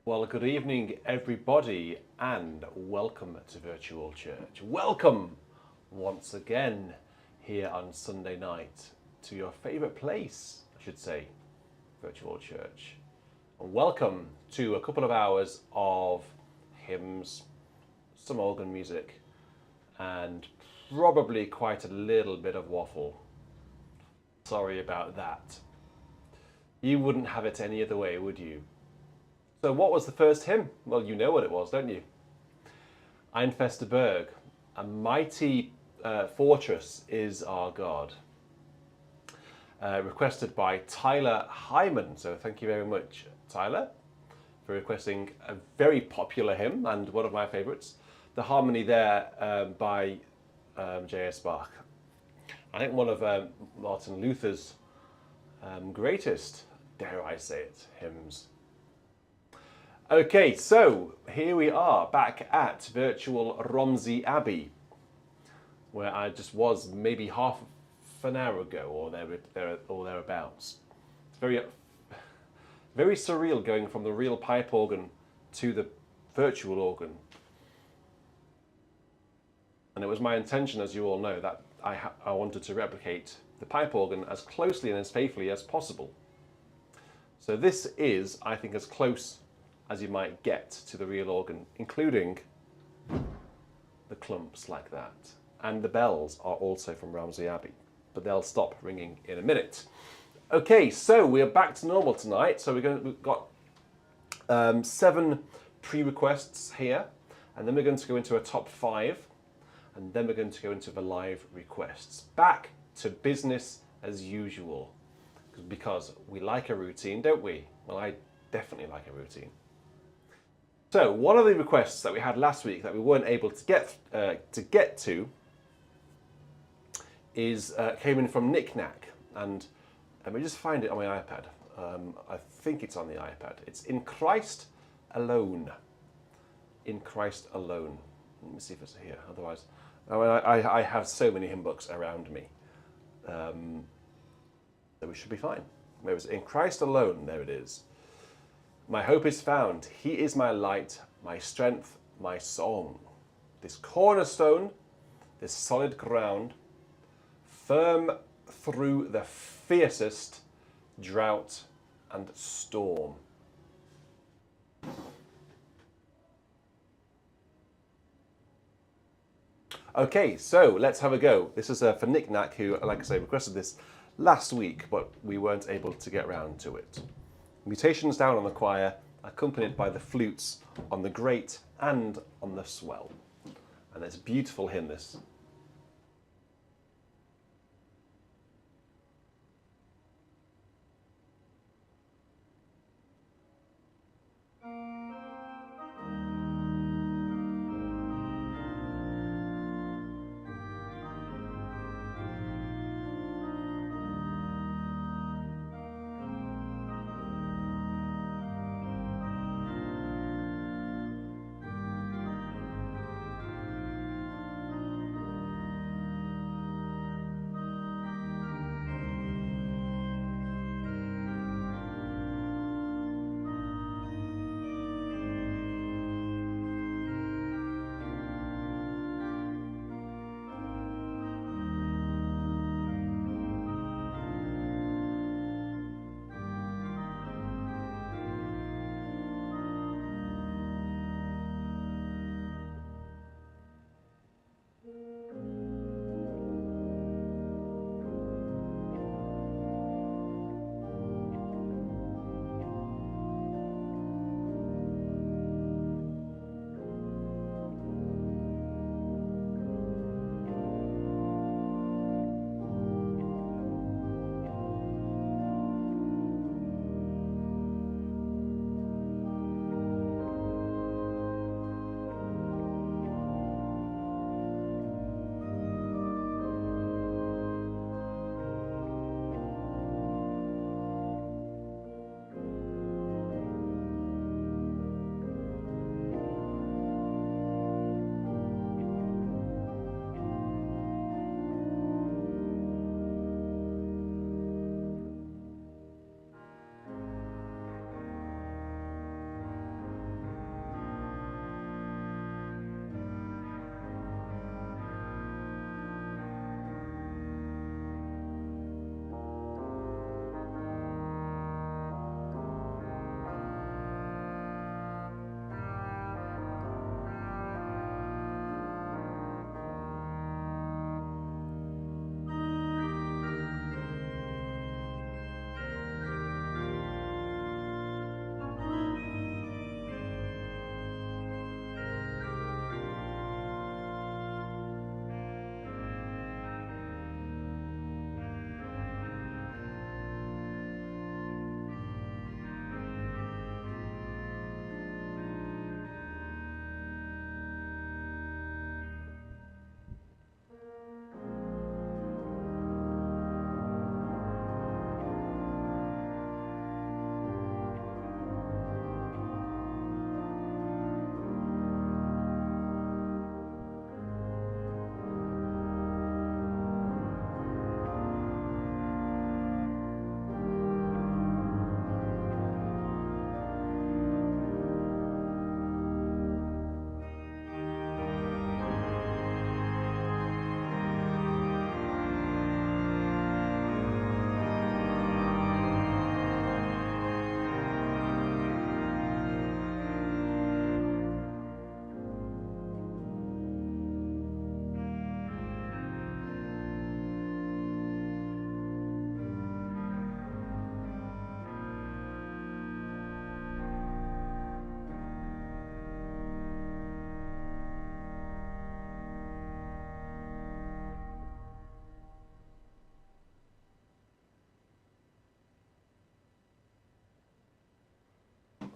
Well, good evening, everybody, and welcome to Virtual Church. Welcome once again here on Sunday night to your favourite place, I should say, Virtual Church. And welcome to a couple of hours of hymns, some organ music, and probably quite a little bit of waffle. Sorry about that. You wouldn't have it any other way, would you? So what was the first hymn? Well, you know what it was, don't you? Ein feste Berg, a mighty fortress is our God. Requested by Tyler Hyman. So thank you very much, Tyler, for requesting a very popular hymn and one of my favourites. The harmony there by J.S. Bach. I think one of Martin Luther's greatest, dare I say it, hymns. Okay, so here we are back at virtual Romsey Abbey, where I just was maybe half an hour ago or thereabouts. It's very surreal going from the real pipe organ to the virtual organ. And it was my intention, as you all know, that I wanted to replicate the pipe organ as closely and as faithfully as possible. So this is, I think, as close as you might get to the real organ, including the clumps like that. And the bells are also from Romsey Abbey, but they'll stop ringing in a minute. Okay, so we're back to normal tonight. So we've got 7 pre-requests here, and then we're going to go into a top 5, and then we're going to go into the live requests. Back to business as usual, because we like a routine, don't we? Well, I definitely like a routine. So one of the requests that we had last week that we weren't able to get to is came in from Nick Knack, and let me just find it on my iPad. I think it's on the iPad. It's In Christ Alone. In Christ Alone. Let me see if it's here. Otherwise, I have so many hymn books around me, that we should be fine. It was In Christ Alone. There it is. My hope is found. He is my light, my strength, my song. This cornerstone, this solid ground, firm through the fiercest drought and storm. Okay, so let's have a go. This is for Nick Knack, who, like I say, requested this last week, but we weren't able to get round to it. Mutations down on the choir, accompanied by the flutes on the grate and on the swell. And it's a beautiful hymn, this.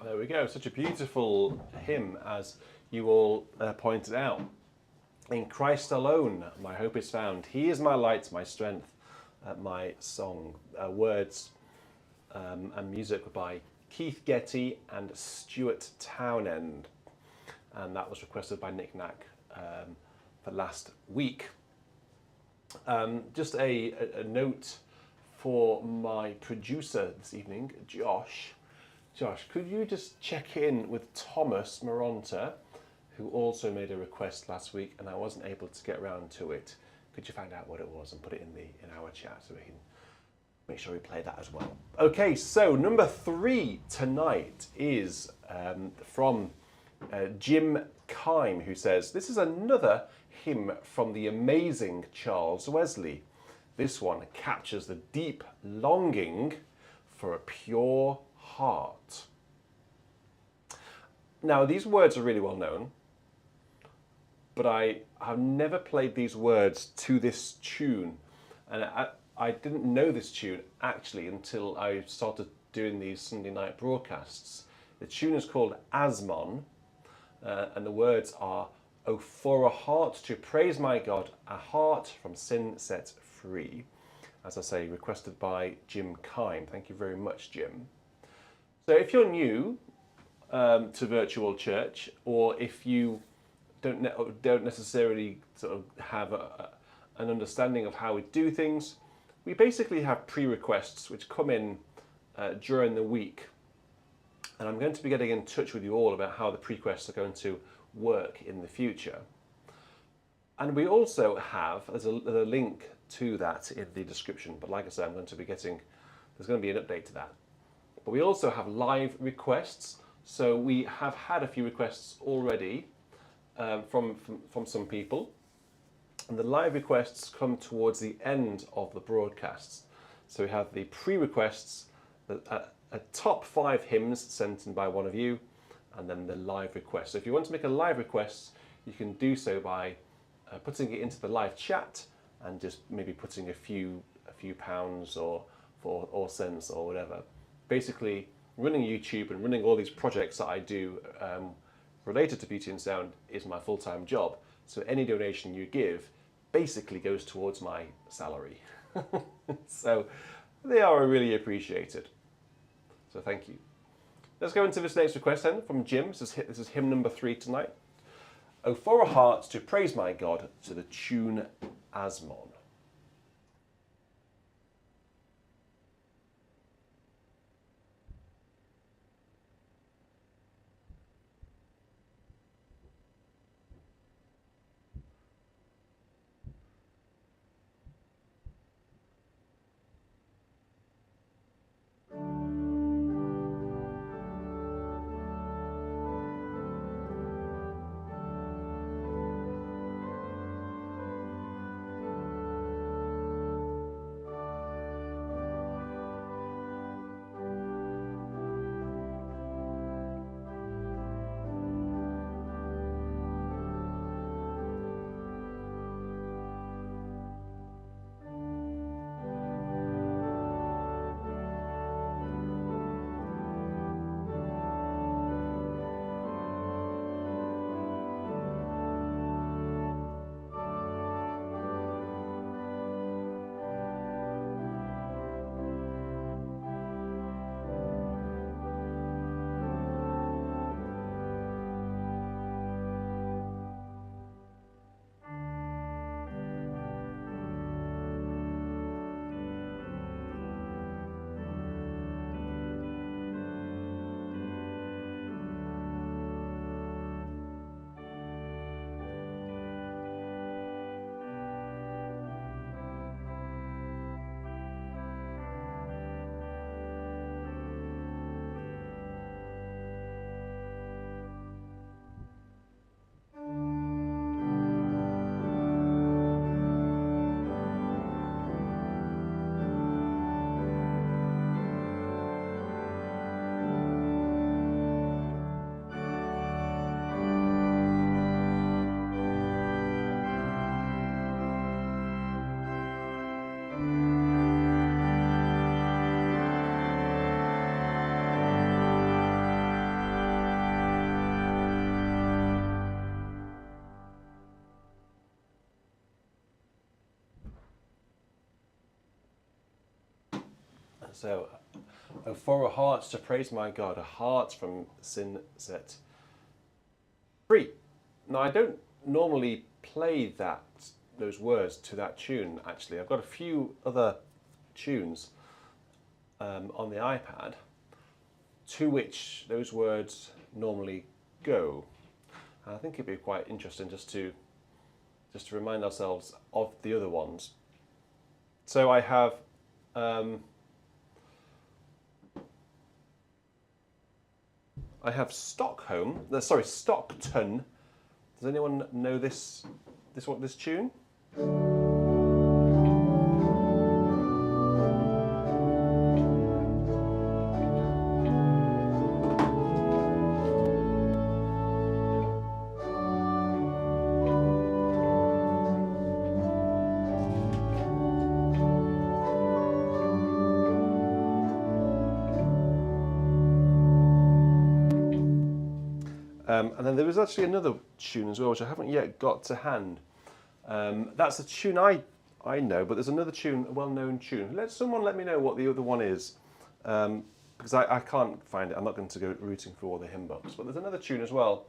There we go. Such a beautiful hymn, as you all pointed out. In Christ alone, my hope is found. He is my light, my strength, my song. Words and music by Keith Getty and Stuart Townend. And that was requested by Nick Knack for last week. Just a note for my producer this evening, Josh. Josh, could you just check in with Thomas Maronta, who also made a request last week and I wasn't able to get around to it. Could you find out what it was and put it in our chat so we can make sure we play that as well. Okay, so number 3 tonight is from Jim Kime, who says, this is another hymn from the amazing Charles Wesley. This one captures the deep longing for a pure heart. Now, these words are really well known, but I have never played these words to this tune. And I didn't know this tune actually until I started doing these Sunday night broadcasts. The tune is called AZMON, and the words are, "Oh, for a heart to praise my God, a heart from sin set free." As I say, requested by Jim Kime. Thank you very much, Jim. So if you're new to virtual church, or if you don't necessarily sort of have an understanding of how we do things, we basically have pre-requests which come in during the week. And I'm going to be getting in touch with you all about how the pre-requests are going to work in the future. And we also have, there's a link to that in the description, but like I said, there's going to be an update to that. But we also have live requests. So we have had a few requests already from some people. And the live requests come towards the end of the broadcasts. So we have the pre-requests, a top 5 hymns sent in by one of you, and then the live request. So if you want to make a live request, you can do so by putting it into the live chat and just maybe putting a few pounds or cents or whatever. Basically, running YouTube and running all these projects that I do related to beauty and sound is my full-time job. So any donation you give basically goes towards my salary. So they are really appreciated. So thank you. Let's go into this next request then from Jim. This is hymn number 3 tonight. "Oh, for a heart to praise my God," to the tune AZMON. So, for a heart to praise my God, a heart from Synnit 3. Now, I don't normally play those words to that tune, actually. I've got a few other tunes on the iPad to which those words normally go. And I think it'd be quite interesting just to remind ourselves of the other ones. So I have Stockton. Does anyone know this tune? And then there was actually another tune as well, which I haven't yet got to hand. That's a tune I know, but there's another tune, a well-known tune. Someone let me know what the other one is, because I can't find it. I'm not going to go rooting for all the hymn books, but there's another tune as well,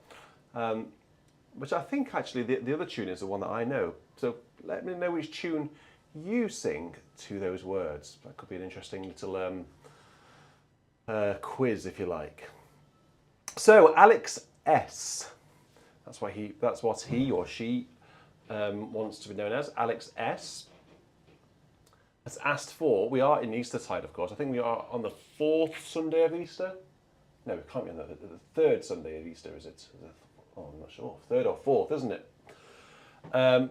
which I think actually the other tune is the one that I know. So let me know which tune you sing to those words. That could be an interesting little quiz, if you like. So Alex S. That's what he or she wants to be known as. Alex S. has asked for. We are in Eastertide, of course. I think we are on the 4th Sunday of Easter. No, it can't be on the 3rd Sunday of Easter, is it? Oh, I'm not sure. 3rd or 4th, isn't it?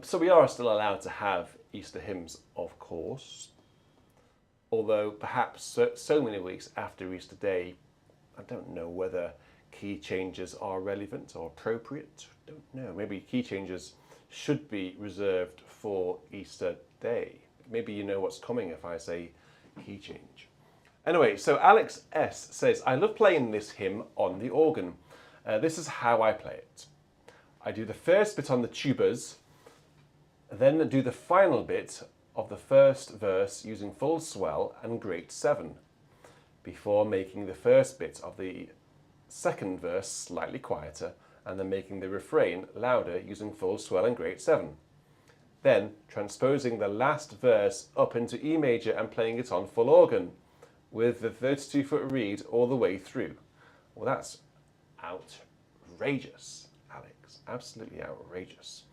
So we are still allowed to have Easter hymns, of course. Although perhaps so many weeks after Easter Day, I don't know whether key changes are relevant or appropriate. Don't know. Maybe key changes should be reserved for Easter Day. Maybe you know what's coming if I say key change. Anyway, so Alex S says, I love playing this hymn on the organ. This is how I play it. I do the first bit on the tubas, then do the final bit of the first verse using full swell and great 7, before making the first bit of the second verse slightly quieter, and then making the refrain louder using full swell and great 7. Then transposing the last verse up into E major and playing it on full organ, with the 32-foot reed all the way through. Well, that's outrageous, Alex. Absolutely outrageous.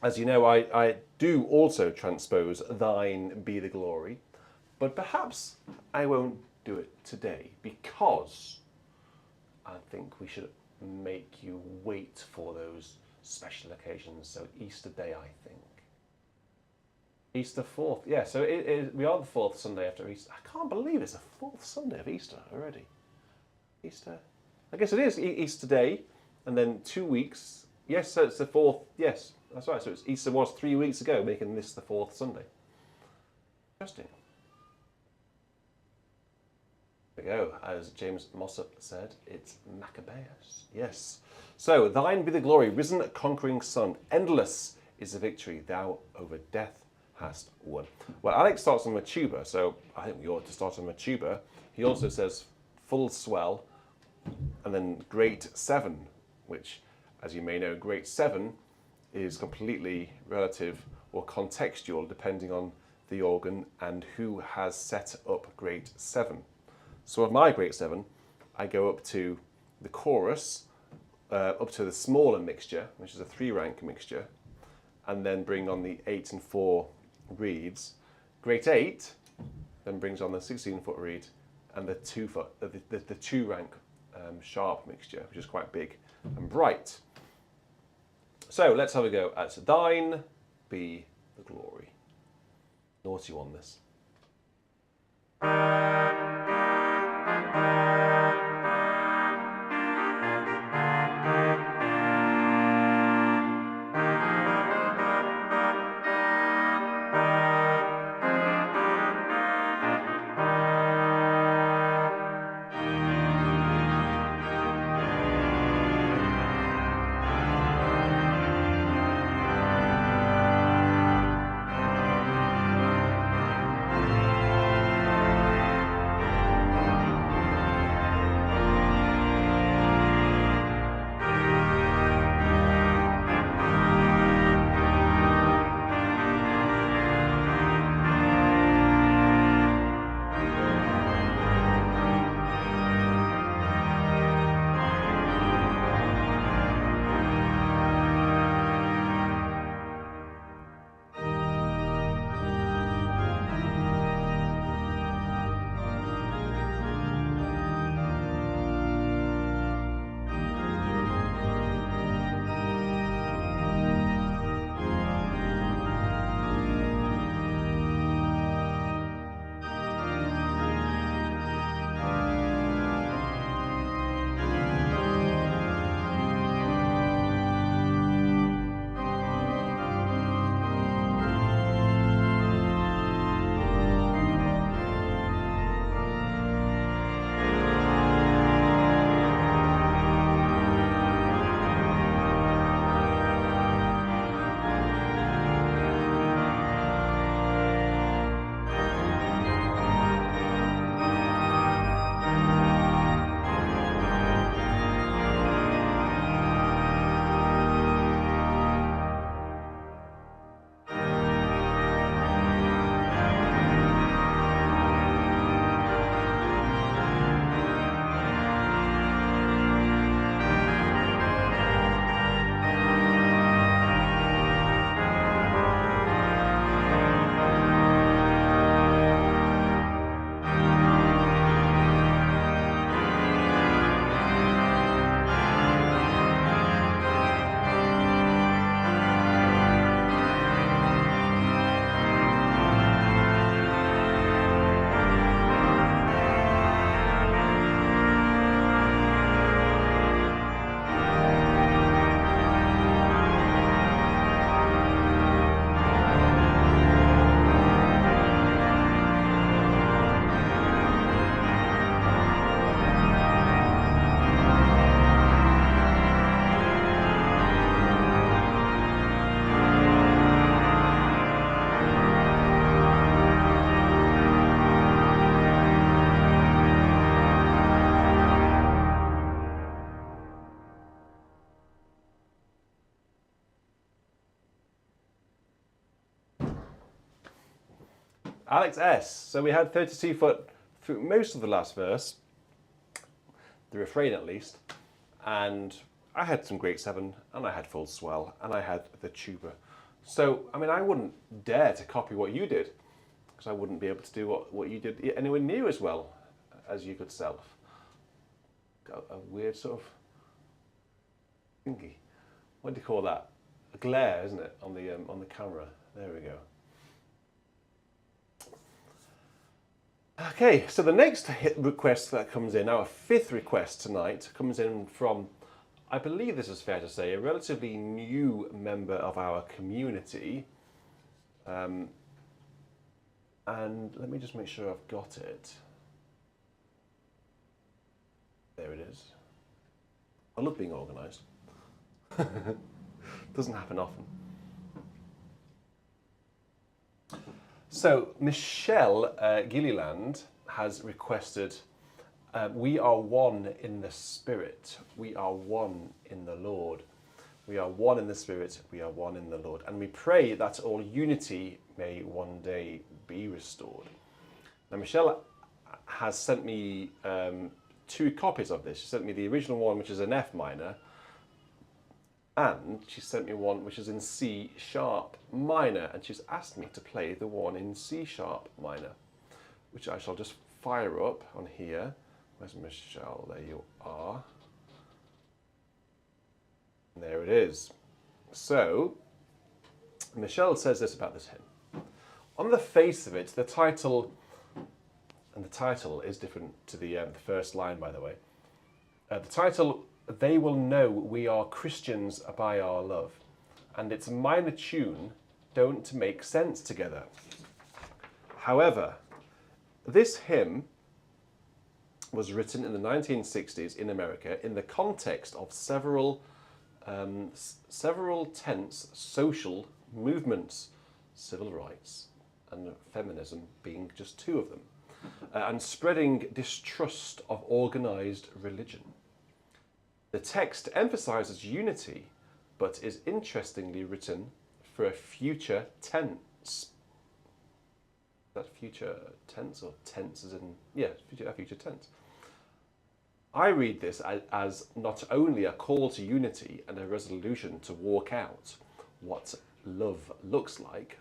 As you know, I do also transpose Thine be the glory, but perhaps I won't do it today because I think we should make you wait for those special occasions. So Easter Day, I think. Easter 4th. Yeah, so we are the 4th Sunday after Easter. I can't believe it's the 4th Sunday of Easter already. Easter. I guess it is Easter Day, and then 2 weeks. Yes, so it's the 4th. Yes, that's right. So Easter was 3 weeks ago, making this the 4th Sunday. Interesting. There we go. As James Mossop said, it's Maccabeus. Yes. So, Thine be the glory, risen conquering Son. Endless is the victory thou over death hast won. Well, Alex starts on the tuba, so I think we ought to start on the tuba. He also says full swell and then great 7, which, as you may know, great 7 is completely relative or contextual depending on the organ and who has set up great 7. So of my great 7, I go up to the chorus, up to the smaller mixture, which is a 3-rank mixture, and then bring on the 8 and 4 reeds. Great 8 then brings on the 16-foot reed and the 2-rank sharp mixture, which is quite big and bright. So let's have a go at Thine be the glory. Naughty one, this. Alex S. So we had 32 foot through most of the last verse, the refrain at least, and I had some great 7, and I had full swell, and I had the tuba. So, I mean, I wouldn't dare to copy what you did, because I wouldn't be able to do what you did anywhere near as well as you could self. Got a weird sort of thingy. What do you call that? A glare, isn't it, on the camera? There we go. Okay, so the next request that comes in, our 5th request tonight, comes in from, I believe this is fair to say, a relatively new member of our community. And let me just make sure I've got it. There it is. I love being organised. Doesn't happen often. So Michelle Gilliland has requested, we are one in the Spirit. We are one in the Lord. We are one in the Spirit. We are one in the Lord. And we pray that all unity may one day be restored. Now Michelle has sent me 2 copies of this. She sent me the original one, which is an F minor, and she sent me one which is in C sharp minor, and she's asked me to play the one in C sharp minor, which I shall just fire up on here. Where's Michelle? There you are. And there it is. So, Michelle says this about this hymn. On the face of it, the title, and the title is different to the first line, by the way. The title, They Will Know We Are Christians By Our Love, and its minor tune don't make sense together. However, this hymn was written in the 1960s in America in the context of several tense social movements, civil rights and feminism being just 2 of them, and spreading distrust of organised religion. The text emphasises unity, but is interestingly written for a future tense. That future tense, or tense as in, yeah, future tense. I read this as not only a call to unity and a resolution to walk out what love looks like,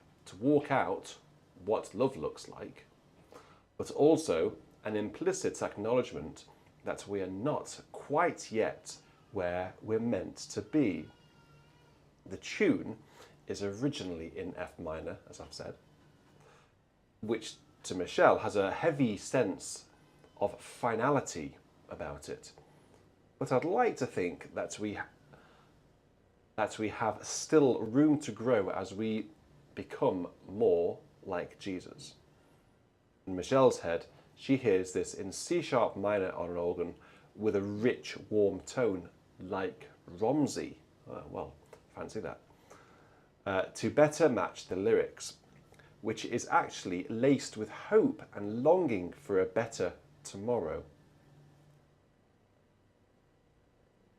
but also an implicit acknowledgement that we are not quite yet where we're meant to be. The tune is originally in F minor, as I've said, which to Michelle has a heavy sense of finality about it. But I'd like to think that we have still room to grow as we become more like Jesus. In Michelle's head, she hears this in C sharp minor on an organ with a rich, warm tone, like Romsey. Well, fancy that. To better match the lyrics, which is actually laced with hope and longing for a better tomorrow.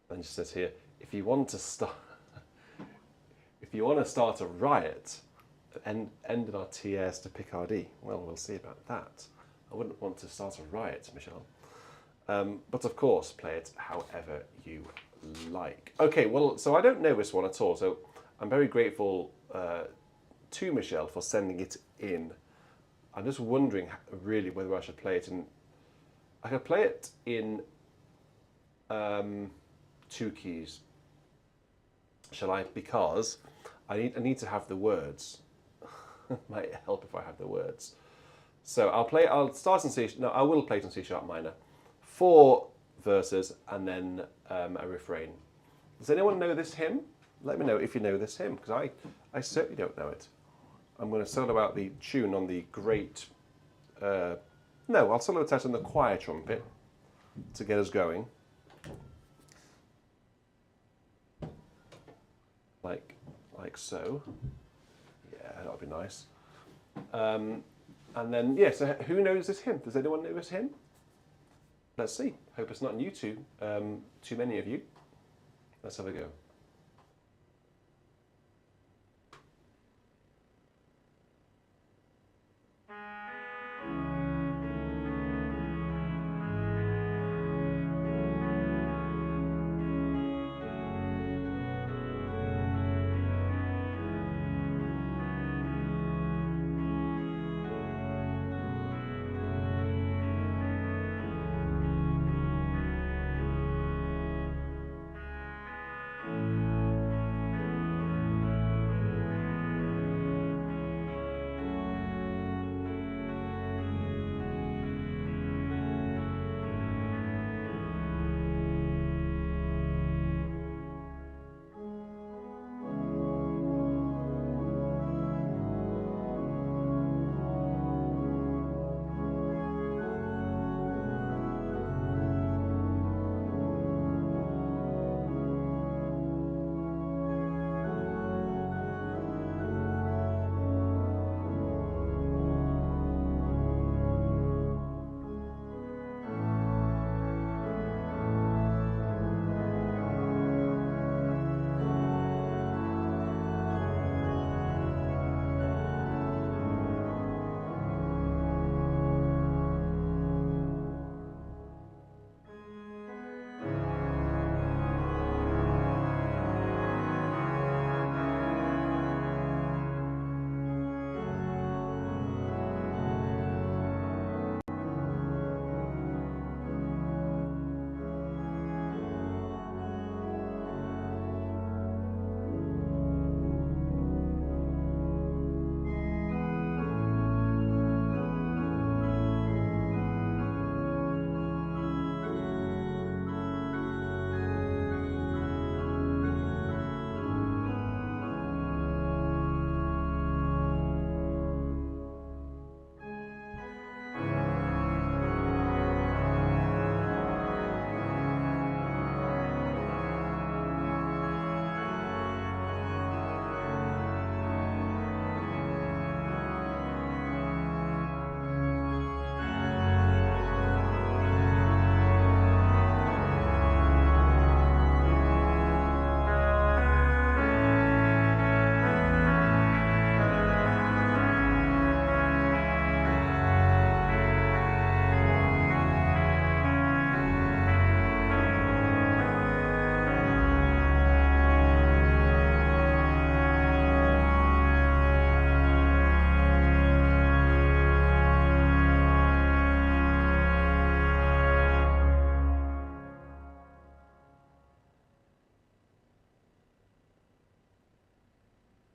And she says here, if you want to start a riot, end in our TS to Picardy. Well, we'll see about that. I wouldn't want to start a riot, Michelle. But of course, play it however you like. Okay, well, so I don't know this one at all, so I'm very grateful to Michelle for sending it in. I'm just wondering really whether I should play it in. I could play it in 2 keys. Shall I? Because I need to have the words. Might help if I have the words. So I'll start in C. No, I will play it in C sharp minor. 4 verses and then a refrain. Does anyone know this hymn? Let me know if you know this hymn, because I certainly don't know it. I'm going to solo out the tune on the great. No, I'll solo it out on the choir trumpet to get us going. Like so. Yeah, that'll be nice. And then, yeah, so who knows this hymn? Does anyone know this hymn? Let's see. Hope it's not new to too many of you. Let's have a go.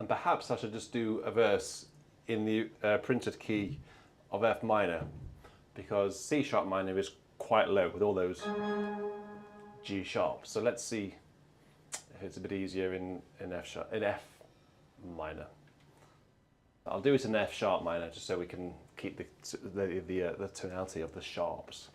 And perhaps I should just do a verse in the printed key of F minor, because C sharp minor is quite low with all those G sharps. So let's see if it's a bit easier in F minor. I'll do it in F sharp minor just so we can keep the tonality of the sharps.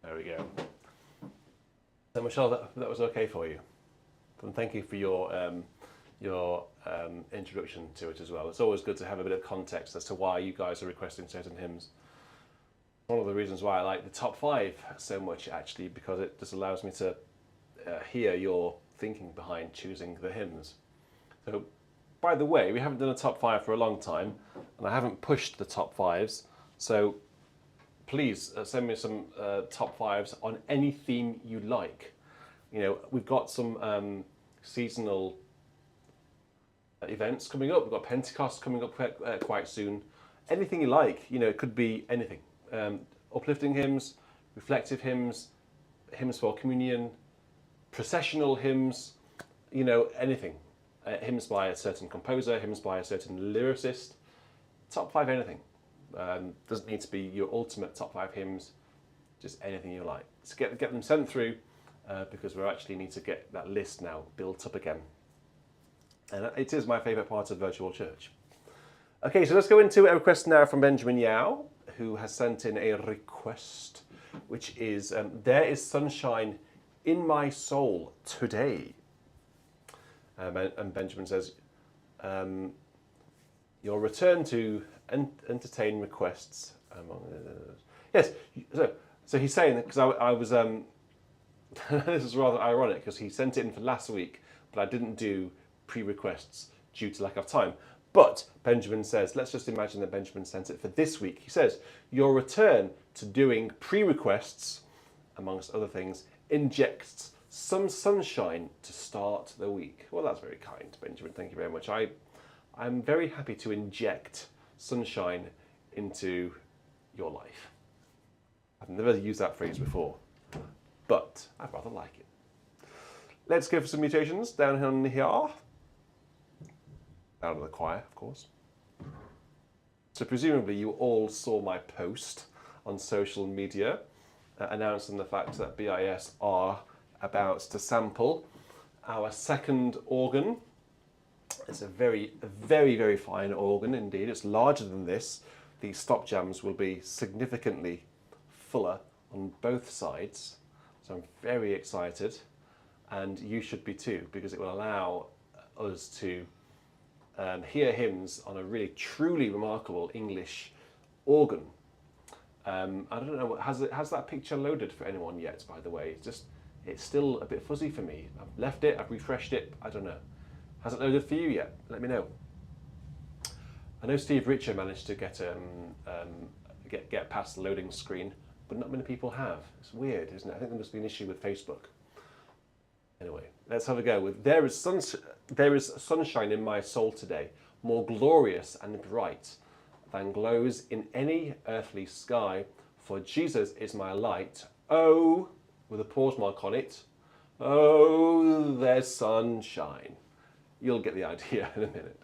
There we go. So Michelle, that was okay for you. And thank you for your introduction to it as well. It's always good to have a bit of context as to why you guys are requesting certain hymns. One of the reasons why I like the top 5 so much, actually, because it just allows me to hear your thinking behind choosing the hymns. So, by the way, we haven't done a top 5 for a long time, and I haven't pushed the top 5s. So please send me some top 5s on any theme you like. You know, we've got some seasonal events coming up. We've got Pentecost coming up quite soon. Anything you like, you know, it could be anything. Uplifting hymns, reflective hymns, hymns for communion, processional hymns, you know, anything. Hymns by a certain composer, hymns by a certain lyricist. Top 5 anything. Doesn't need to be your ultimate top 5 hymns, just anything you like. So get them sent through because we actually need to get that list now built up again. And it is my favourite part of virtual church. Okay, so let's go into a request now from Benjamin Yao, who has sent in a request, which is, there is sunshine in my soul today. And Benjamin says, your return to entertain requests. Yes, so he's saying that because I was, this is rather ironic because he sent it in for last week, but I didn't do pre-requests due to lack of time. But Benjamin says, let's just imagine that Benjamin sent it for this week. He says, your return to doing pre-requests, amongst other things, injects some sunshine to start the week. Well, that's very kind, Benjamin. Thank you very much. I'm very happy to inject sunshine into your life. I've never used that phrase before, but I rather like it. Let's go for some mutations down here. Out of the choir, of course. So presumably you all saw my post on social media announcing the fact that BIS are about to sample our second organ. It's a very, very fine organ indeed. It's larger than this. The stop jams will be significantly fuller on both sides. So I'm very excited, and you should be too, because it will allow us to hear hymns on a really truly remarkable English organ. I don't know, has that picture loaded for anyone yet, by the way? It's still a bit fuzzy for me. I've left it, I've refreshed it, I don't know. Has it loaded for you yet? Let me know. I know Steve Richer managed to get past the loading screen, but not many people have. It's weird, isn't it? I think there must be an issue with Facebook. Anyway, let's have a go with there is sunshine in my soul today, more glorious and bright than glows in any earthly sky, for Jesus is my light. Oh, with a pause mark on it, oh, there's sunshine. You'll get the idea in a minute.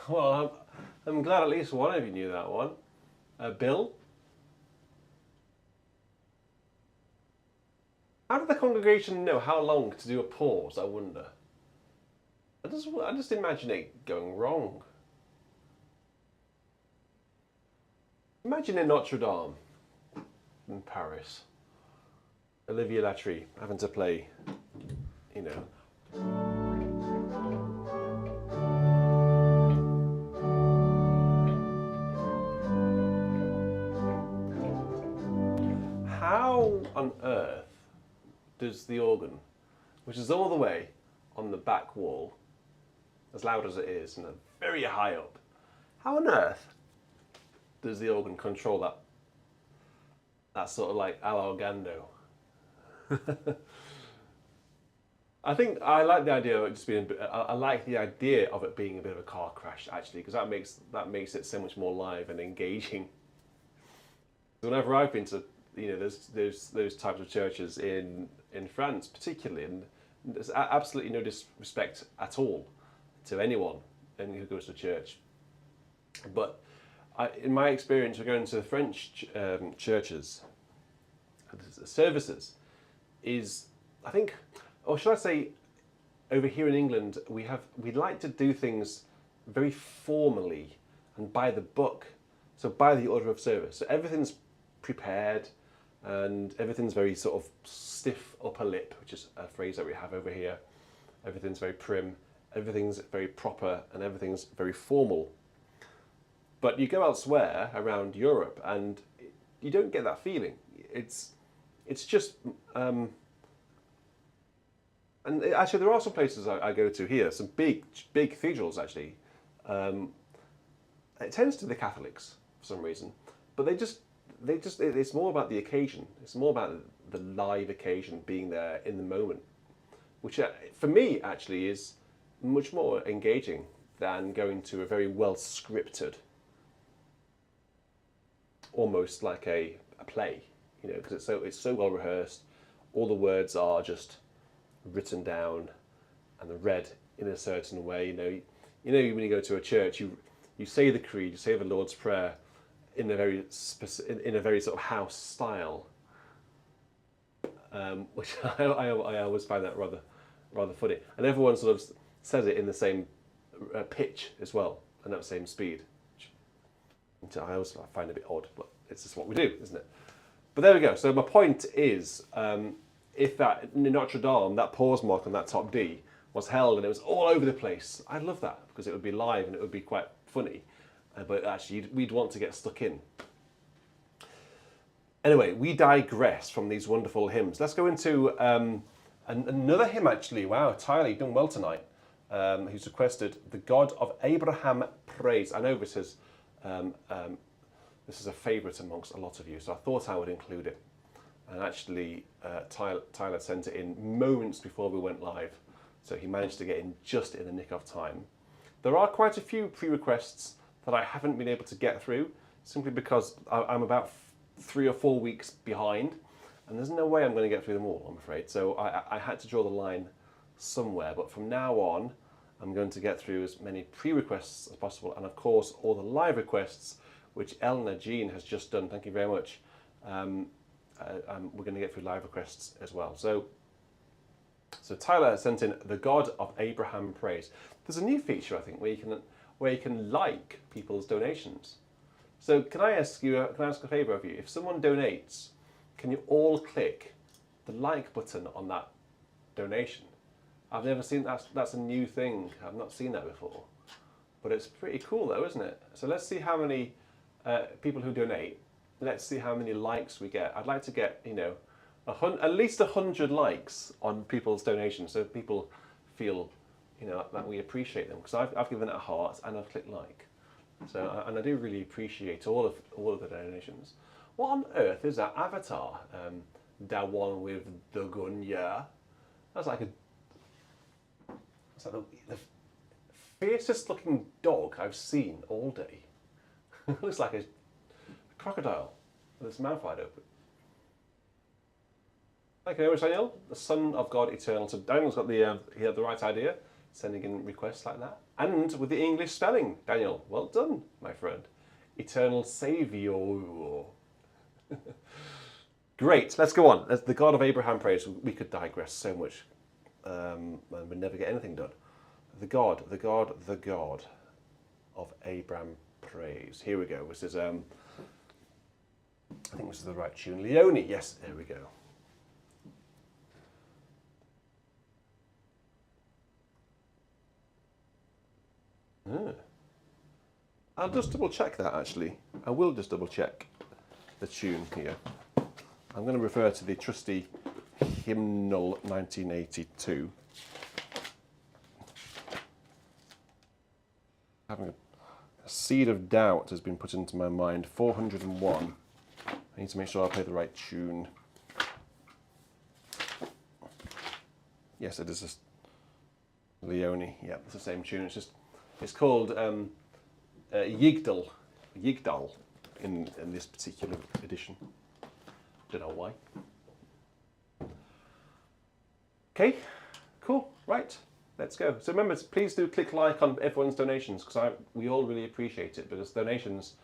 Well, I'm glad at least one of you knew that one. Bill? How did the congregation know how long to do a pause, I wonder? I just imagine it going wrong. Imagine in Notre Dame in Paris, Olivier Latry having to play, you know. How on earth does the organ, which is all the way on the back wall, as loud as it is and very high up, how on earth does the organ control that sort of like all'orgando? I think I like the idea of it just being. I like the idea of it being a bit of a car crash actually, because that makes it so much more live and engaging. Whenever I've been to, those types of churches in France, particularly, and there's absolutely no disrespect at all to anyone who goes to church, but in my experience, we're going to the French churches, services, is, I think, or should I say, over here in England, we like to do things very formally and by the book, so by the order of service. So everything's prepared and everything's very sort of stiff upper lip, which is a phrase that we have over here. Everything's very prim, everything's very proper, and everything's very formal. But you go elsewhere around Europe and you don't get that feeling. It's just, and actually there are some places I go to here, some big cathedrals actually. It tends to be the Catholics for some reason, but it's more about the occasion. It's more about the live occasion, being there in the moment, which for me actually is much more engaging than going to a very well scripted, almost like a play, because it's so well rehearsed. All the words are just written down and they're read in a certain way. When you go to a church, you say the creed, you say the Lord's Prayer in a very sort of house style, which I always find that rather funny. And everyone sort of says it in the same pitch as well, and at the same speed. Which I always find a bit odd, but it's just what we do, isn't it? But there we go. So my point is, if that in Notre Dame, that pause mark on that top D was held and it was all over the place, I'd love that because it would be live and it would be quite funny. But actually, we'd want to get stuck in. Anyway, we digress from these wonderful hymns. Let's go into another hymn, actually. Wow, Tyler, you've done well tonight. Who's requested "The God of Abraham Praise." I know this is a favourite amongst a lot of you, so I thought I would include it. And actually, Tyler sent it in moments before we went live, so he managed to get in just in the nick of time. There are quite a few pre-requests that I haven't been able to get through, simply because I'm about 3 or 4 weeks behind, and there's no way I'm going to get through them all, I'm afraid. So I had to draw the line somewhere, but from now on, I'm going to get through as many pre-requests as possible, and of course, all the live requests, which Eleanor Jean has just done. Thank you very much. We're going to get through live requests as well. So Tyler has sent in "The God of Abraham Praise." There's a new feature, I think, where you can like people's donations. So can I ask a favour of you? If someone donates, can you all click the like button on that donation? I've never seen that. That's a new thing. I've not seen that before, but it's pretty cool though, isn't it? So let's see how many people who donate. Let's see how many likes we get. I'd like to get at least 100 likes on people's donations, so people feel that we appreciate them, because I've given it a heart and I've clicked like. So and I do really appreciate all of the donations. What on earth is that avatar? That one with the gun, yeah. That's like the fiercest looking dog I've seen all day. It looks like a crocodile with its mouth wide open. Thank you very much, Daniel. The Son of God Eternal. So Daniel's got he had the right idea. sending in requests like that. And with the English spelling, Daniel, well done, my friend. Eternal Saviour. Great, let's go on. As the God of Abraham prays. We could digress so much and we'd never get anything done. The God of Abraham prays. Here we go. This is, I think this is the right tune. Leoni, yes, there we go. I'll just double check that actually. I will just double check the tune here. I'm going to refer to the trusty Hymnal 1982. Having a seed of doubt has been put into my mind. 401. I need to make sure I play the right tune. Yes, it is a Leoni. Yeah, it's the same tune. It's called Yigdal in this particular edition. Don't know why. Okay, cool, right, let's go. So remember, please do click like on everyone's donations because we all really appreciate it because donations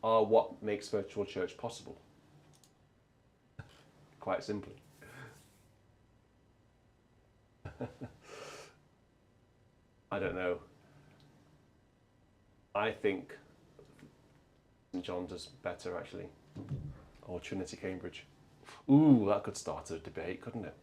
are what makes virtual church possible. Quite simply. I don't know. I think St John's is better actually, or Trinity Cambridge. Ooh, that could start a debate, couldn't it?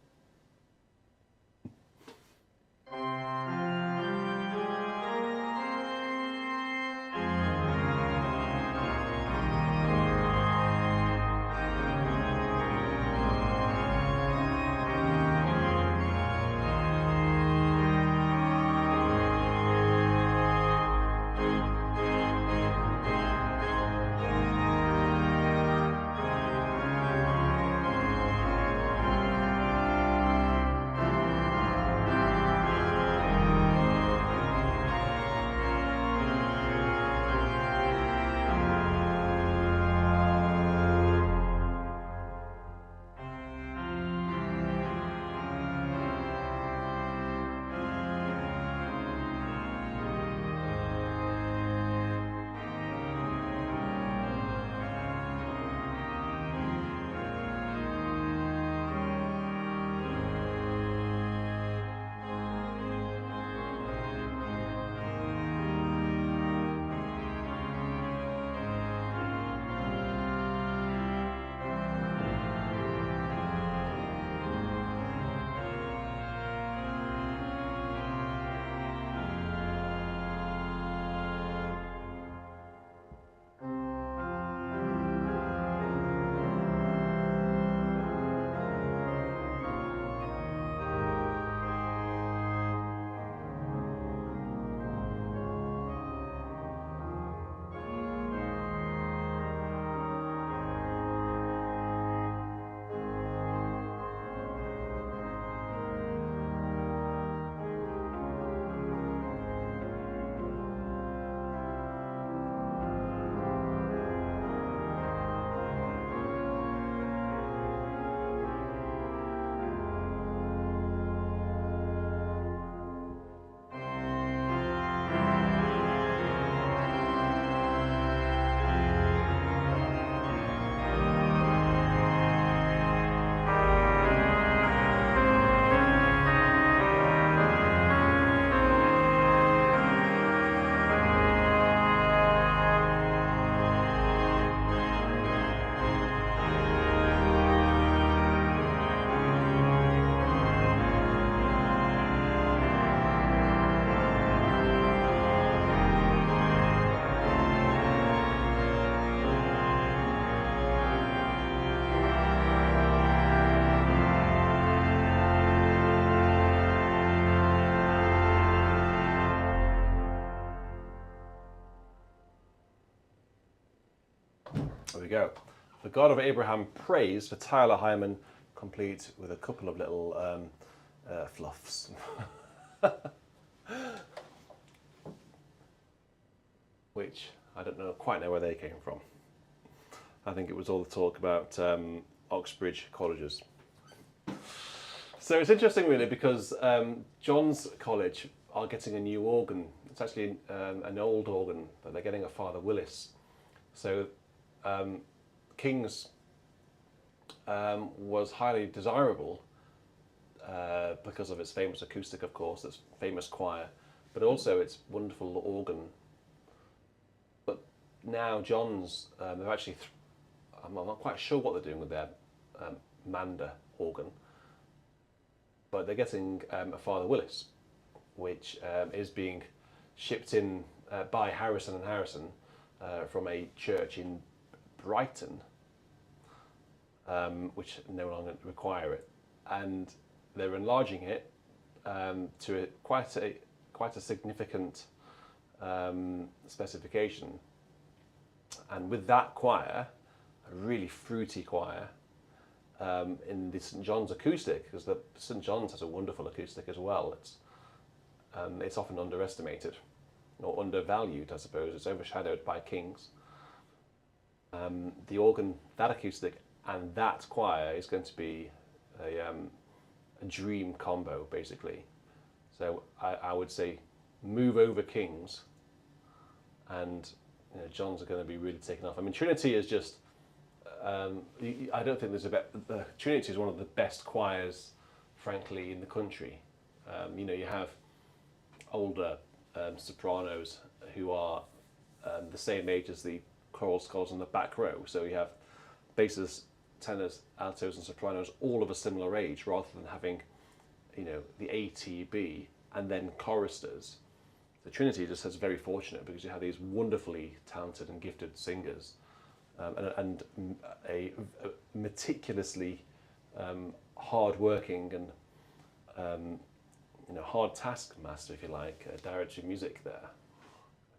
There we go. The God of Abraham prays for Tyler Hyman, complete with a couple of little fluffs. Which I don't quite know where they came from. I think it was all the talk about Oxbridge colleges. So it's interesting really because John's college are getting a new organ. It's actually an old organ, but they're getting a Father Willis. So King's was highly desirable because of its famous acoustic, of course, its famous choir, but also its wonderful organ. But now John's, they're actually, I'm not quite sure what they're doing with their Manda organ, but they're getting a Father Willis, which is being shipped in by Harrison and Harrison from a church in Brighton, which no longer require it, and they're enlarging it to quite a significant specification. And with that choir, a really fruity choir, in the St John's acoustic, because the St John's has a wonderful acoustic as well. It's often underestimated or undervalued, I suppose. It's overshadowed by King's. The organ, that acoustic, and that choir is going to be a dream combo, basically. So I would say move over King's, and John's are going to be really taken off. I mean, Trinity is just. I don't think there's the Trinity is one of the best choirs, frankly, in the country. You have older sopranos who are the same age as the choral scholars in the back row. So you have basses, tenors, altos, and sopranos all of a similar age, rather than having, the A, T, B, and then choristers. The Trinity just is very fortunate because you have these wonderfully talented and gifted singers. And a meticulously hard-working and hard taskmaster, if you like, director of music there.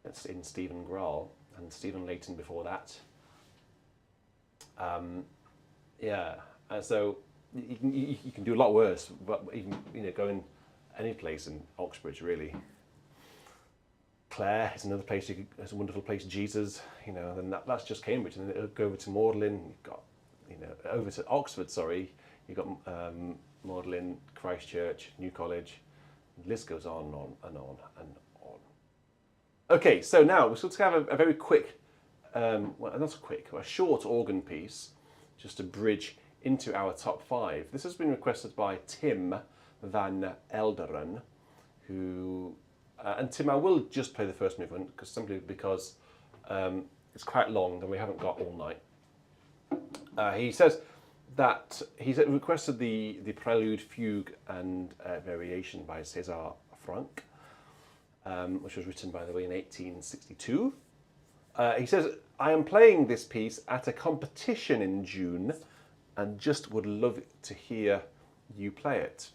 It's in Stephen Grahl and Stephen Layton before that. So you can do a lot worse, but even going any place in Oxbridge really. Clare is another place. It's a wonderful place. Jesus, then that's just Cambridge, and then go over to Magdalen. You've got, over to Oxford. Sorry, you've got Magdalen, Christchurch, New College. The list goes on and on and on and on. Okay, so now we're going to have a very quick, a short organ piece, just to bridge into our top 5. This has been requested by Tim van Elderen, who. And Tim, I will just play the first movement simply because it's quite long and we haven't got all night. He says that he's requested the Prelude, Fugue, and Variation by Cesar Franck, which was written, by the way, in 1862. He says, I am playing this piece at a competition in June and just would love to hear you play it.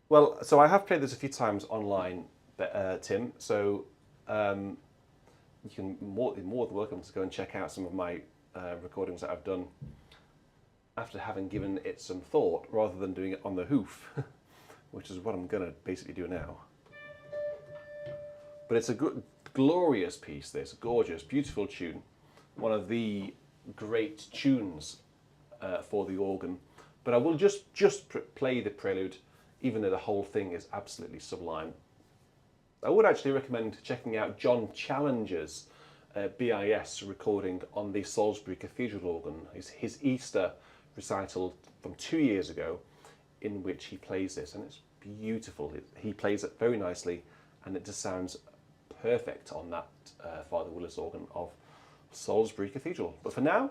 Well, so I have played this a few times online, Tim, so you can more than welcome to go and check out some of my recordings that I've done after having given it some thought, rather than doing it on the hoof, which is what I'm going to basically do now. But it's a good, glorious piece, this gorgeous, beautiful tune, one of the great tunes for the organ. But I will just play the prelude, even though the whole thing is absolutely sublime. I would actually recommend checking out John Challenger's BIS recording on the Salisbury Cathedral organ, his Easter recital from 2 years ago, in which he plays this, and it's beautiful. He plays it very nicely, and it just sounds perfect on that Father Willis organ of Salisbury Cathedral. But for now,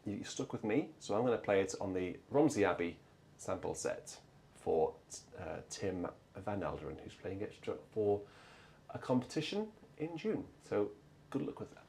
you're stuck with me, so I'm going to play it on the Romsey Abbey sample set for Tim van Elderen, who's playing it for a competition in June. So good luck with that.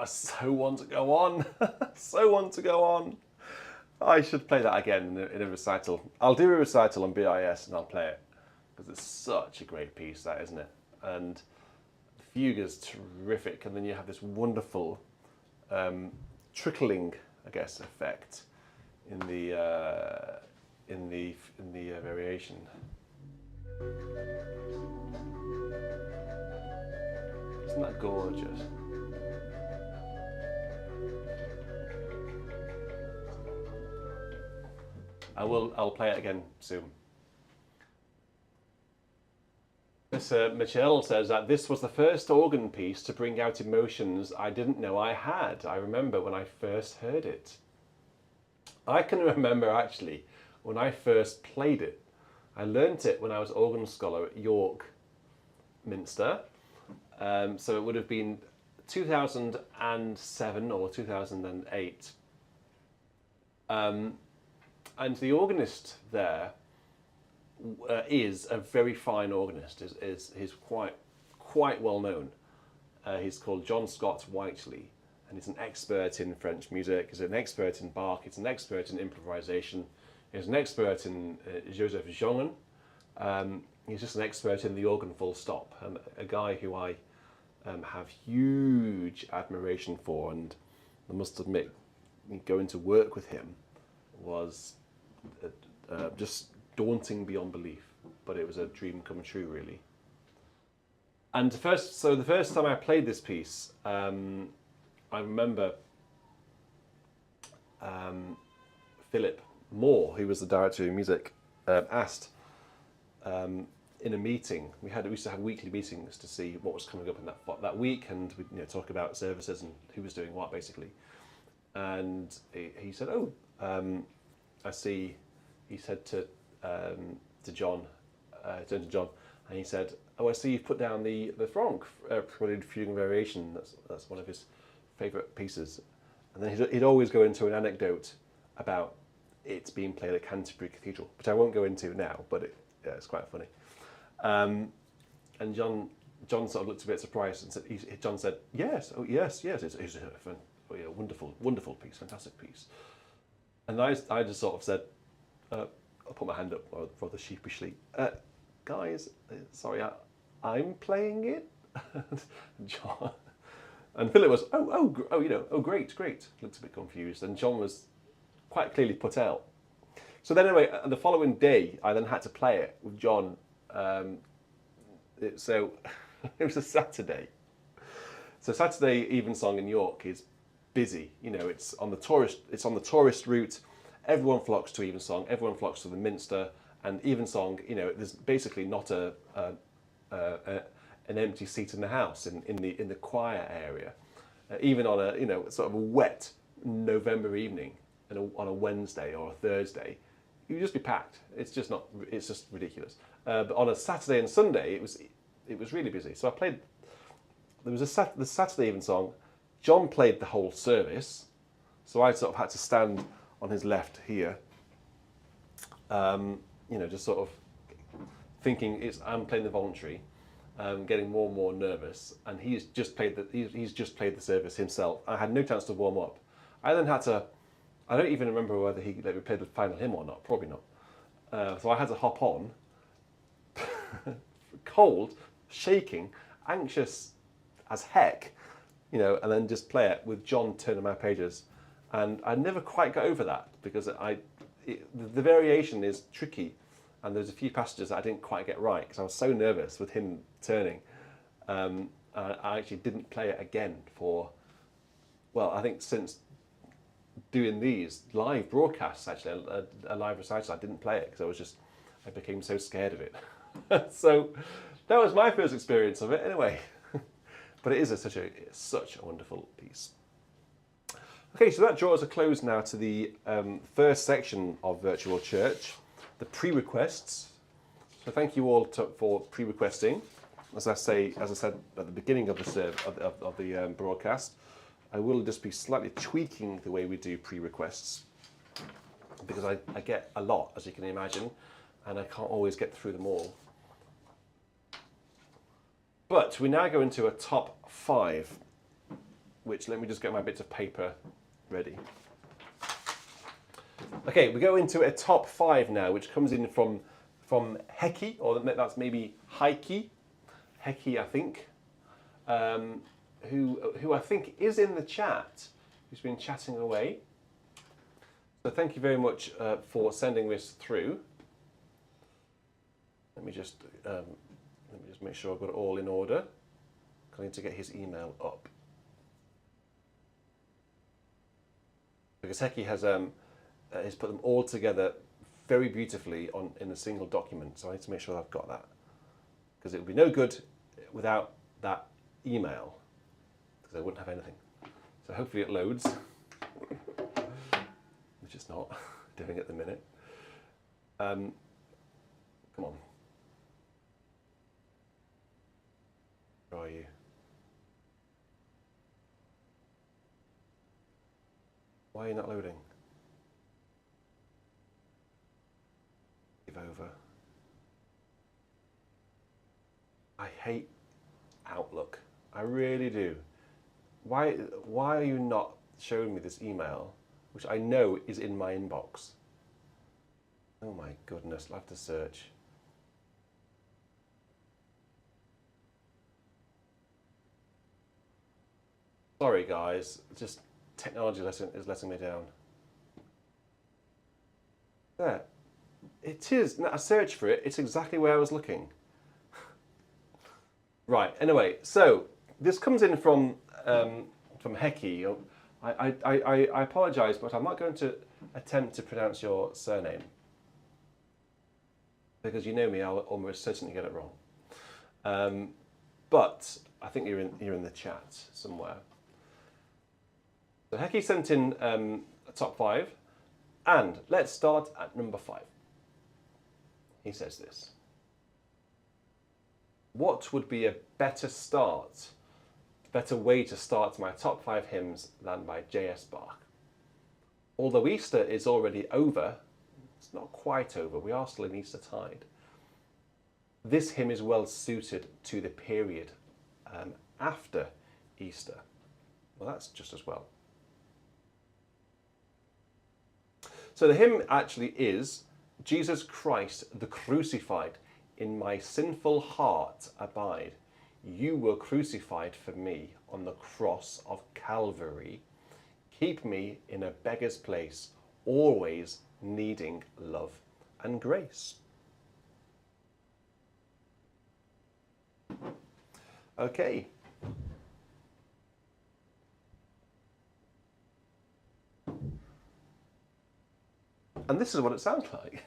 I so want to go on. So want to go on. I should play that again in a recital. I'll do a recital on BIS and I'll play it because it's such a great piece, that, isn't it? And the fugue is terrific, and then you have this wonderful trickling, I guess, effect in the variation. Isn't that gorgeous? I'll play it again soon. This Michelle says that this was the first organ piece to bring out emotions I didn't know I had. I remember when I first heard it. I can remember actually when I first played it. I learnt it when I was organ scholar at York Minster. So it would have been 2007 or 2008. And the organist there is a very fine organist. He's quite well known. He's called John Scott Whiteley, and he's an expert in French music. He's an expert in Bach. He's an expert in improvisation. He's an expert in Joseph Jongen. He's just an expert in the organ, full stop. A guy who I have huge admiration for, and I must admit, going to work with him was just daunting beyond belief, but it was a dream come true, really. And the first time I played this piece, I remember Philip Moore, who was the director of music, asked in a meeting. We used to have weekly meetings to see what was coming up in that week, and we'd talk about services and who was doing what, basically. And he said, "Oh, I see." He said to John, turned to John, and he said, "Oh, I see you've put down the Franck Prelude, Fugue and Variation. That's one of his favourite pieces." And then he'd always go into an anecdote about it being played at Canterbury Cathedral, which I won't go into now, but it's quite funny. And John sort of looked a bit surprised and said, John said, "Yes, oh yes, it's a wonderful piece, fantastic piece." And I just sort of said, I'll put my hand up rather sheepishly, "Guys, sorry, I'm playing it." John and Philip was, great. Looked a bit confused, and John was quite clearly put out. So then anyway, the following day, I then had to play it with John. So it was a Saturday. So Saturday Evensong in York is busy. It's on the tourist route. Everyone flocks to Evensong. Everyone flocks to the Minster, and Evensong. There's basically not an empty seat in the house in the choir area, even on a sort of a wet November evening, on a Wednesday or a Thursday, you'd just be packed. It's just ridiculous. But on a Saturday and Sunday, it was really busy. So I played. There was the Saturday Evensong. John played the whole service, so I sort of had to stand on his left here, just sort of thinking I'm playing the voluntary, getting more and more nervous, and he's just played the service himself. I had no chance to warm up. I then had to. I don't even remember whether he let me play the final hymn or not. Probably not. So I had to hop on, cold, shaking, anxious as heck, and then just play it with John turning my pages. And I never quite got over that because the variation is tricky, and there's a few passages that I didn't quite get right because I was so nervous with him turning. I actually didn't play it again I think since doing these live broadcasts, actually a live recital, I didn't play it because I became so scared of it. So that was my first experience of it anyway. But it is such a wonderful piece. Okay, so that draws a close now to the first section of Virtual Church, the pre-requests. So thank you all for pre-requesting. As I said at the beginning of the broadcast, I will just be slightly tweaking the way we do pre-requests because I get a lot, as you can imagine, and I can't always get through them all. But we now go into a top 5. which, let me just get my bits of paper ready. Okay, we go into a top 5 now, which comes in from Heki, or that's maybe Heike, Heki, I think, who I think is in the chat, who's been chatting away. So thank you very much for sending this through. Let me just make sure I've got it all in order. I need to get his email up. Because Heki has put them all together very beautifully in a single document. So I need to make sure I've got that. Because it would be no good without that email. Because I wouldn't have anything. So hopefully it loads. Which it's not doing at the minute. Come on. Where are you? Why are you not loading? Give over. I hate Outlook. I really do. Why are you not showing me this email, which I know is in my inbox? Oh my goodness, I'll have to search. Sorry guys, just technology is letting me down. There. It is. I searched for it. It's exactly where I was looking. Right. Anyway, so this comes in from Heki. I apologise, but I'm not going to attempt to pronounce your surname because you know me. I'll almost certainly get it wrong. But I think you're in the chat somewhere. So Heki sent in a top 5, and let's start at number 5. He says this: what would be a better way to start my top 5 hymns than by J.S. Bach? Although Easter is already over, it's not quite over, we are still in Eastertide. This hymn is well suited to the period after Easter. Well, that's just as well. So the hymn actually is Jesus Christ the Crucified, in my sinful heart abide. You were crucified for me on the cross of Calvary. Keep me in a beggar's place, always needing love and grace. Okay. And this is what it sounds like.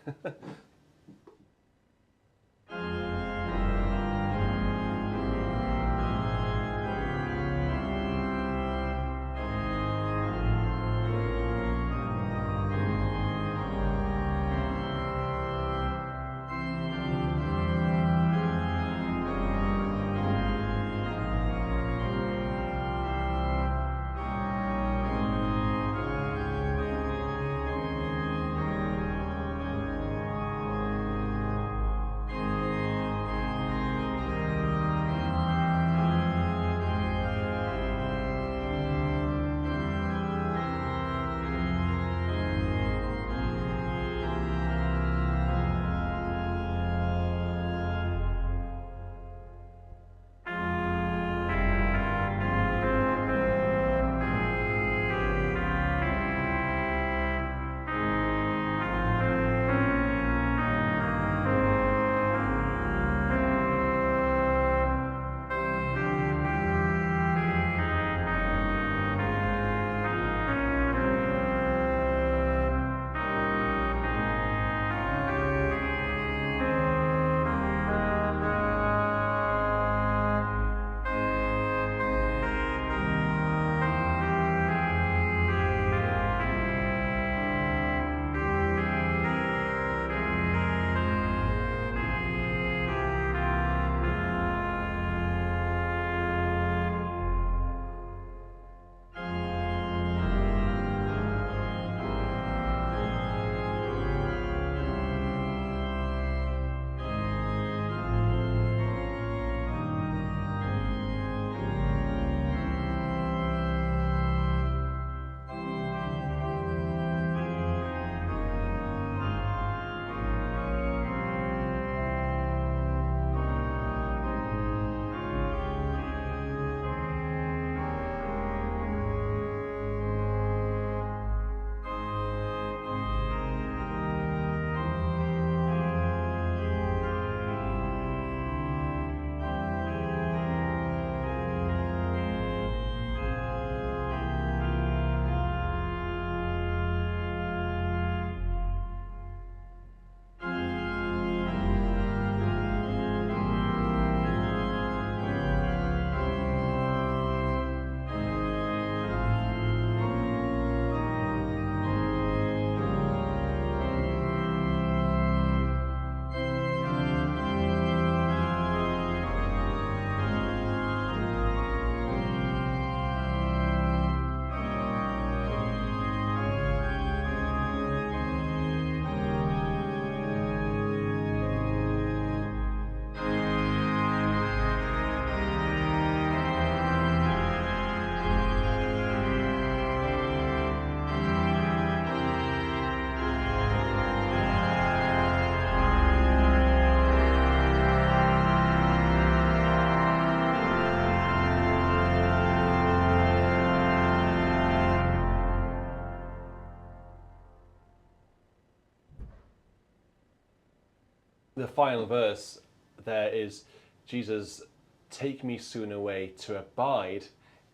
the final verse there is, Jesus, take me soon away to abide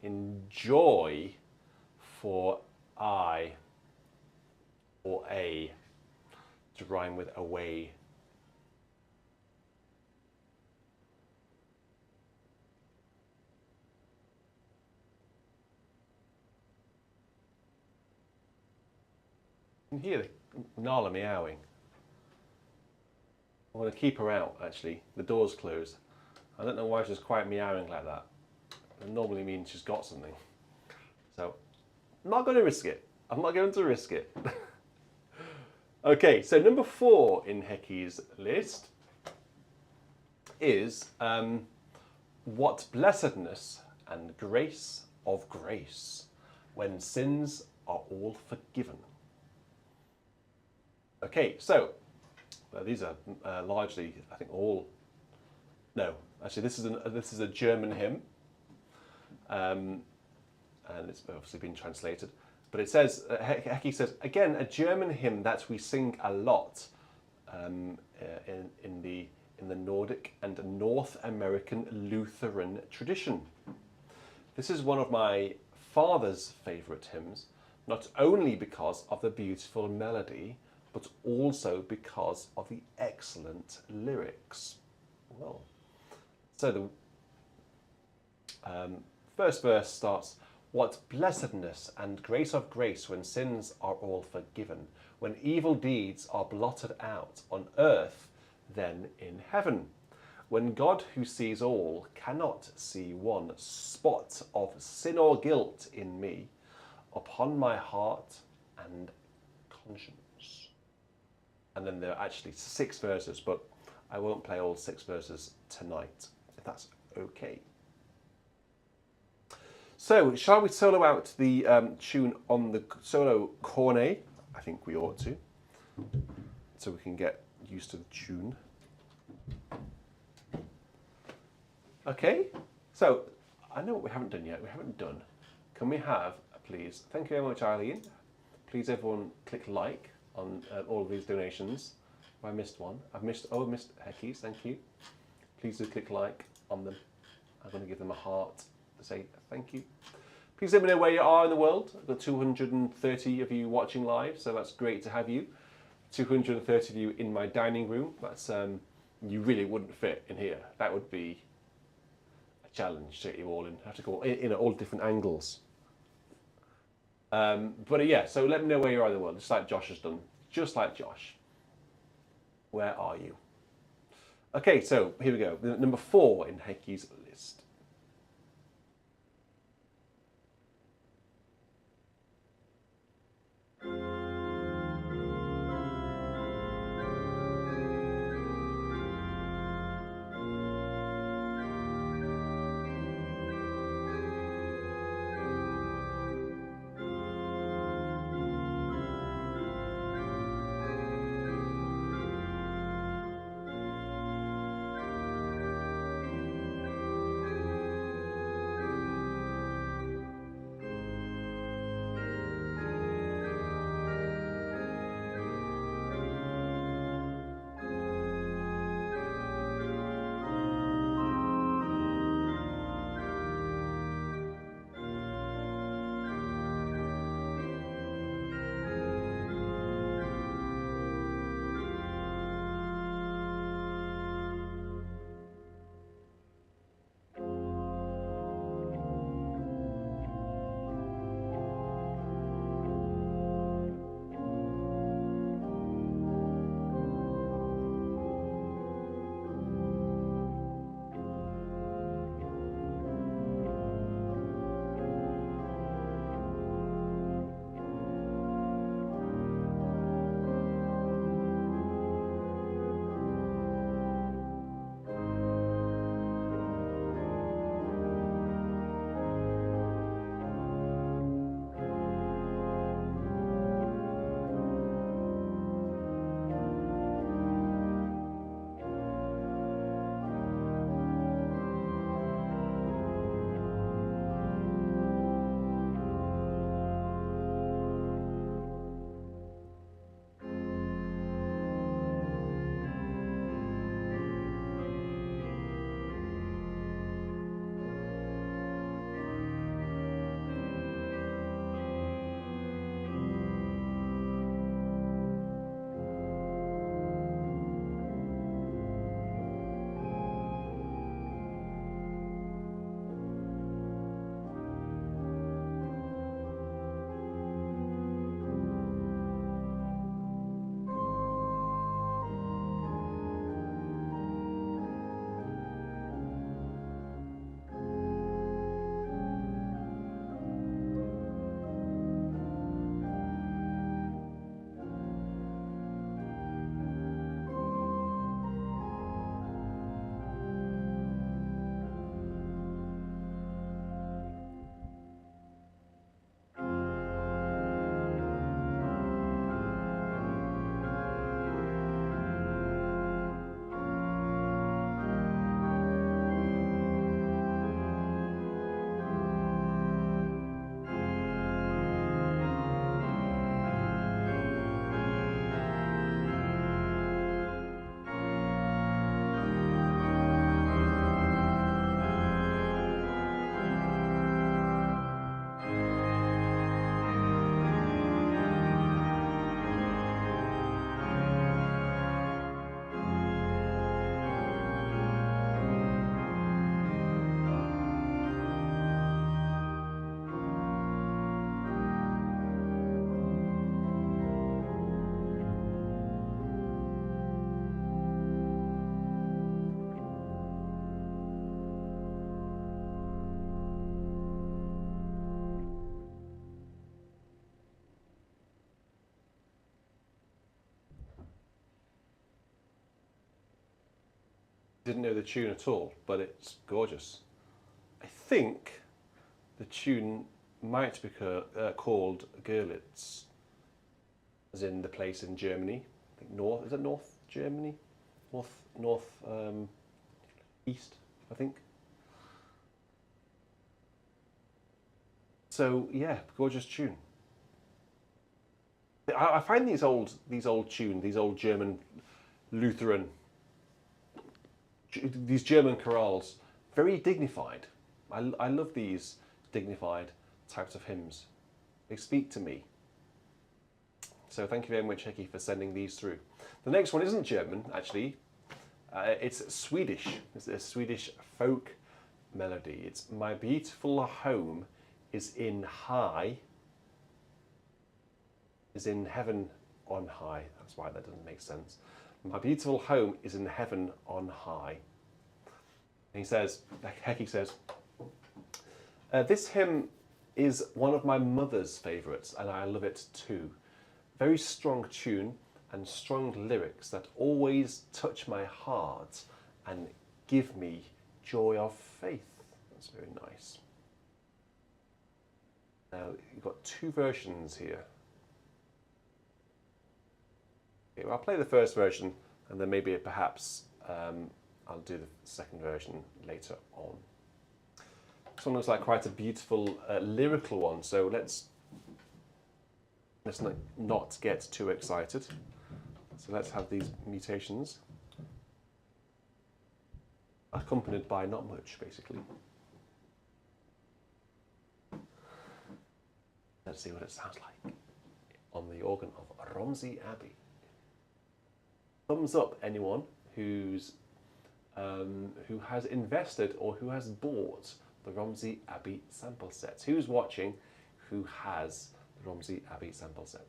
in joy, for I, or a, to rhyme with away. You can hear the Nala meowing. I want to keep her out, actually. The door's closed. I don't know why she's quite meowing like that. It normally means she's got something. So, I'm not going to risk it. I'm not going to risk it. Okay, so number 4 in Hecky's list is what blessedness and grace of grace when sins are all forgiven. Okay, so these are largely, I think, all. No, actually, this is a German hymn, and it's obviously been translated. But it says, Hecky says, again, a German hymn that we sing a lot in the Nordic and North American Lutheran tradition. This is one of my father's favourite hymns, not only because of the beautiful melody, but also because of the excellent lyrics. Well, so the first verse starts, what blessedness and grace of grace when sins are all forgiven, when evil deeds are blotted out on earth, then in heaven, when God who sees all cannot see one spot of sin or guilt in me, upon my heart and conscience. And then there are actually 6 verses, but I won't play all 6 verses tonight, if that's okay. So, shall we solo out the tune on the solo cornet? I think we ought to, so we can get used to the tune. Okay, so I know what we haven't done yet. We haven't done. Can we have, please? Thank you very much, Eileen. Please, everyone, click like on all of these donations. I missed one. I've missed Hecky's. Thank you. Please do click like on them. I'm going to give them a heart to say thank you. Please let me know where you are in the world. I've got 230 of you watching live, so that's great to have you. 230 of you in my dining room. That's you really wouldn't fit in here. That would be a challenge to get you all in. I have to go in at all different angles. But yeah, so let me know where you are in the world, just like Josh has done. Just like Josh. Where are you? Okay, so here we go. Number 4 in Heikki's list. didn't know the tune at all, but it's gorgeous. I think the tune might be called Görlitz, as in the place in Germany. I think North, is it North Germany? North East, I think. So yeah, gorgeous tune. I find these old tunes, these old German Lutheran, these German chorales, very dignified. I love these dignified types of hymns. They speak to me. So thank you very much, Heki, for sending these through. The next one isn't German, actually. It's Swedish. It's a Swedish folk melody. It's My Beautiful Home is in High, is in heaven on high. That's why that doesn't make sense. My beautiful home is in heaven on high. And he says, Heki says, this hymn is one of my mother's favourites, and I love it too. Very strong tune and strong lyrics that always touch my heart and give me joy of faith. That's very nice. Now, you've got two versions here. Okay, well, I'll play the first version, and then maybe perhaps I'll do the second version later on. This one looks like quite a beautiful lyrical one, so let's not get too excited. So let's have these mutations accompanied by not much, basically. Let's see what it sounds like on the organ of Romsey Abbey. Thumbs up, anyone who's who has invested or who has bought the Romsey Abbey sample set. Who's watching who has the Romsey Abbey sample set?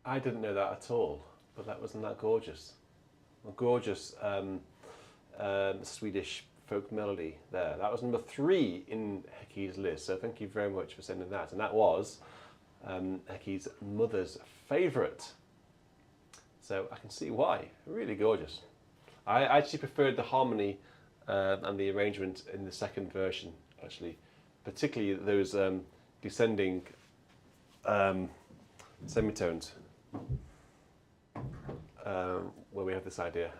I didn't know that at all, but wasn't that gorgeous? A gorgeous Swedish folk melody there. That was number 3 in Hecky's list, so thank you very much for sending that. And that was Hecky's mother's favourite. So I can see why. Really gorgeous. I actually preferred the harmony and the arrangement in the second version, actually, particularly those descending semitones, where we have this idea.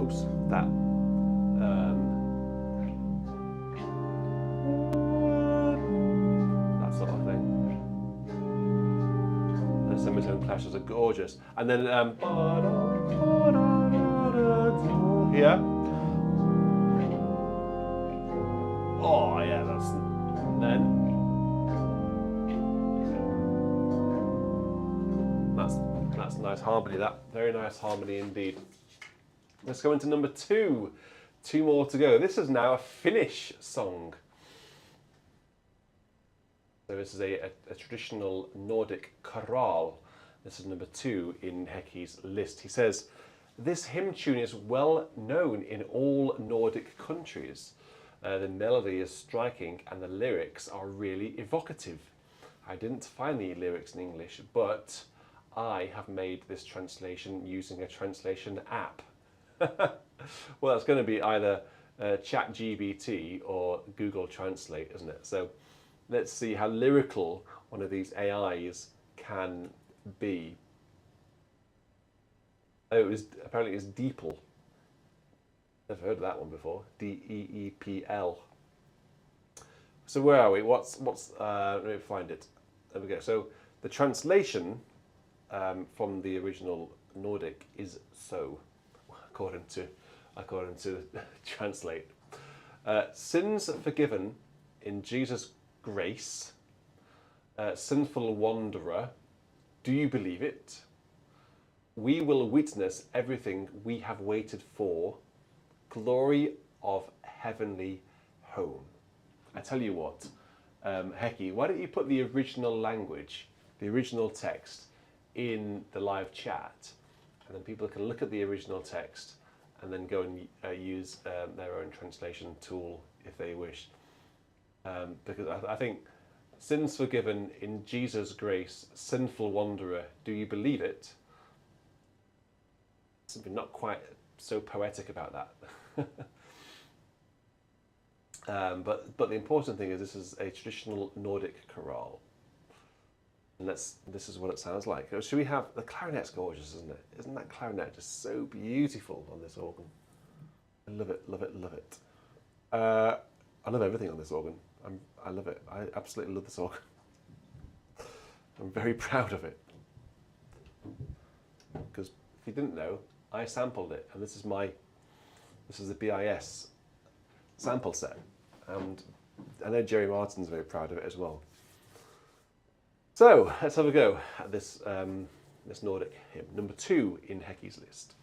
Oops, that. That sort of thing. The semitone clashes are gorgeous. And then, here. Oh yeah, that's nice harmony. That very nice harmony indeed. Let's go into number 2. 2 more to go. This is now a Finnish song. So this is a traditional Nordic chorale. This is number 2 in Hecky's list. He says, this hymn tune is well known in all Nordic countries. The melody is striking and the lyrics are really evocative. I didn't find the lyrics in English, but I have made this translation using a translation app. Well, it's going to be either ChatGPT or Google Translate, isn't it? So let's see how lyrical one of these AIs can be. Oh, apparently it's Deepl. I've heard of that one before. DEEPL. So where are we? What's let me find it. There we go. So the translation from the original Nordic is so, according to Translate. Sins forgiven in Jesus' grace. Sinful wanderer, do you believe it? We will witness everything we have waited for. Glory of heavenly home. I tell you what, Hecky, why don't you put the original language, the original text, in the live chat, and then people can look at the original text and then go and use their own translation tool if they wish. Because I think sins forgiven in Jesus' grace, sinful wanderer, do you believe it? Something not quite so poetic about that. But the important thing is this is a traditional Nordic chorale. And this is what it sounds like. Should we have, the clarinet's gorgeous, isn't it? Isn't that clarinet just so beautiful on this organ? I love it, love it, love it. I love everything on this organ. I love it. I absolutely love this organ. I'm very proud of it. Because if you didn't know, I sampled it, and this is the BIS sample set. And I know Jerry Martin's very proud of it as well. So let's have a go at this Nordic hymn, number 2 in Hecky's list.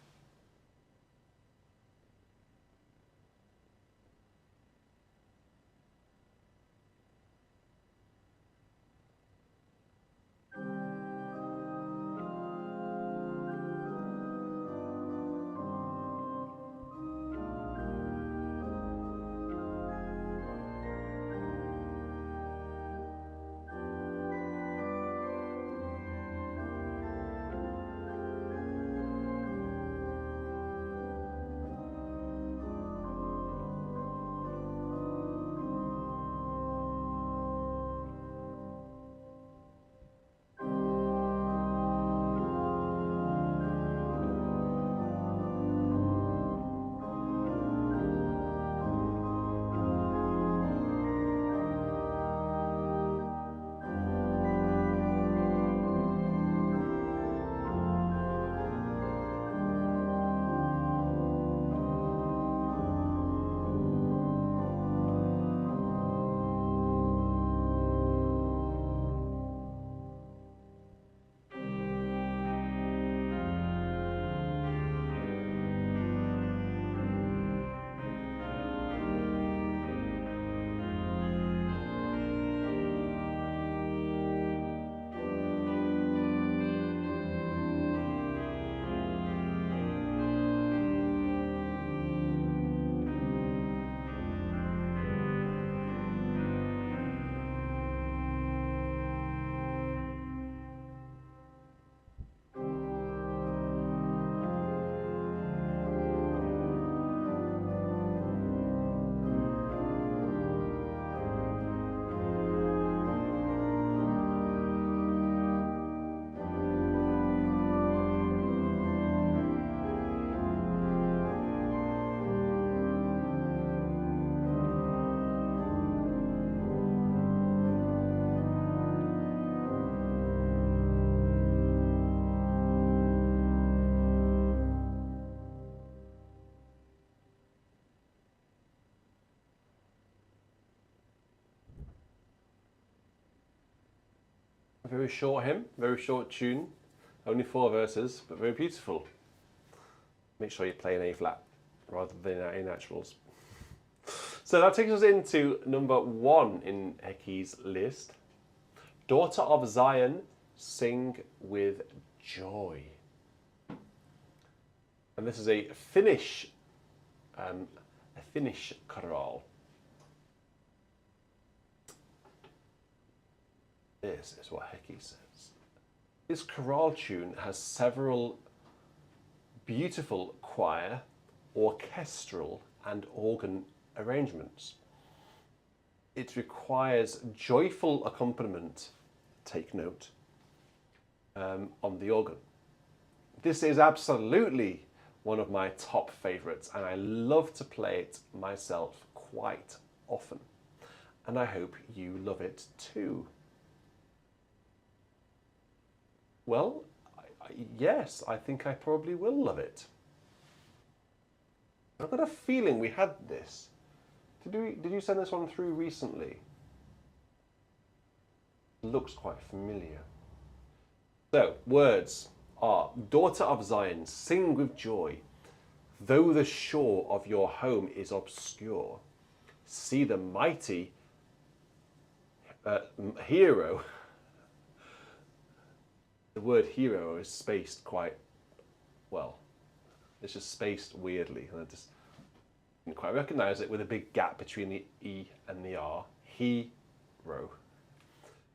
very short hymn, very short tune, only 4 verses, but very beautiful. Make sure you play an A flat rather than A naturals. So that takes us into number 1 in Heki's list. Daughter of Zion, sing with joy. And this is a Finnish chorale. This is what Heki says. This chorale tune has several beautiful choir, orchestral and organ arrangements. It requires joyful accompaniment, take note, on the organ. This is absolutely one of my top favourites, and I love to play it myself quite often. And I hope you love it too. Well, yes, I think I probably will love it. I've got a feeling we had this. Did you send this one through recently? It looks quite familiar. So, words are, Daughter of Zion, sing with joy. Though the shore of your home is obscure, see the mighty hero. The word hero is spaced quite well. It's just spaced weirdly, and I just didn't quite recognise it, with a big gap between the E and the R. Hero.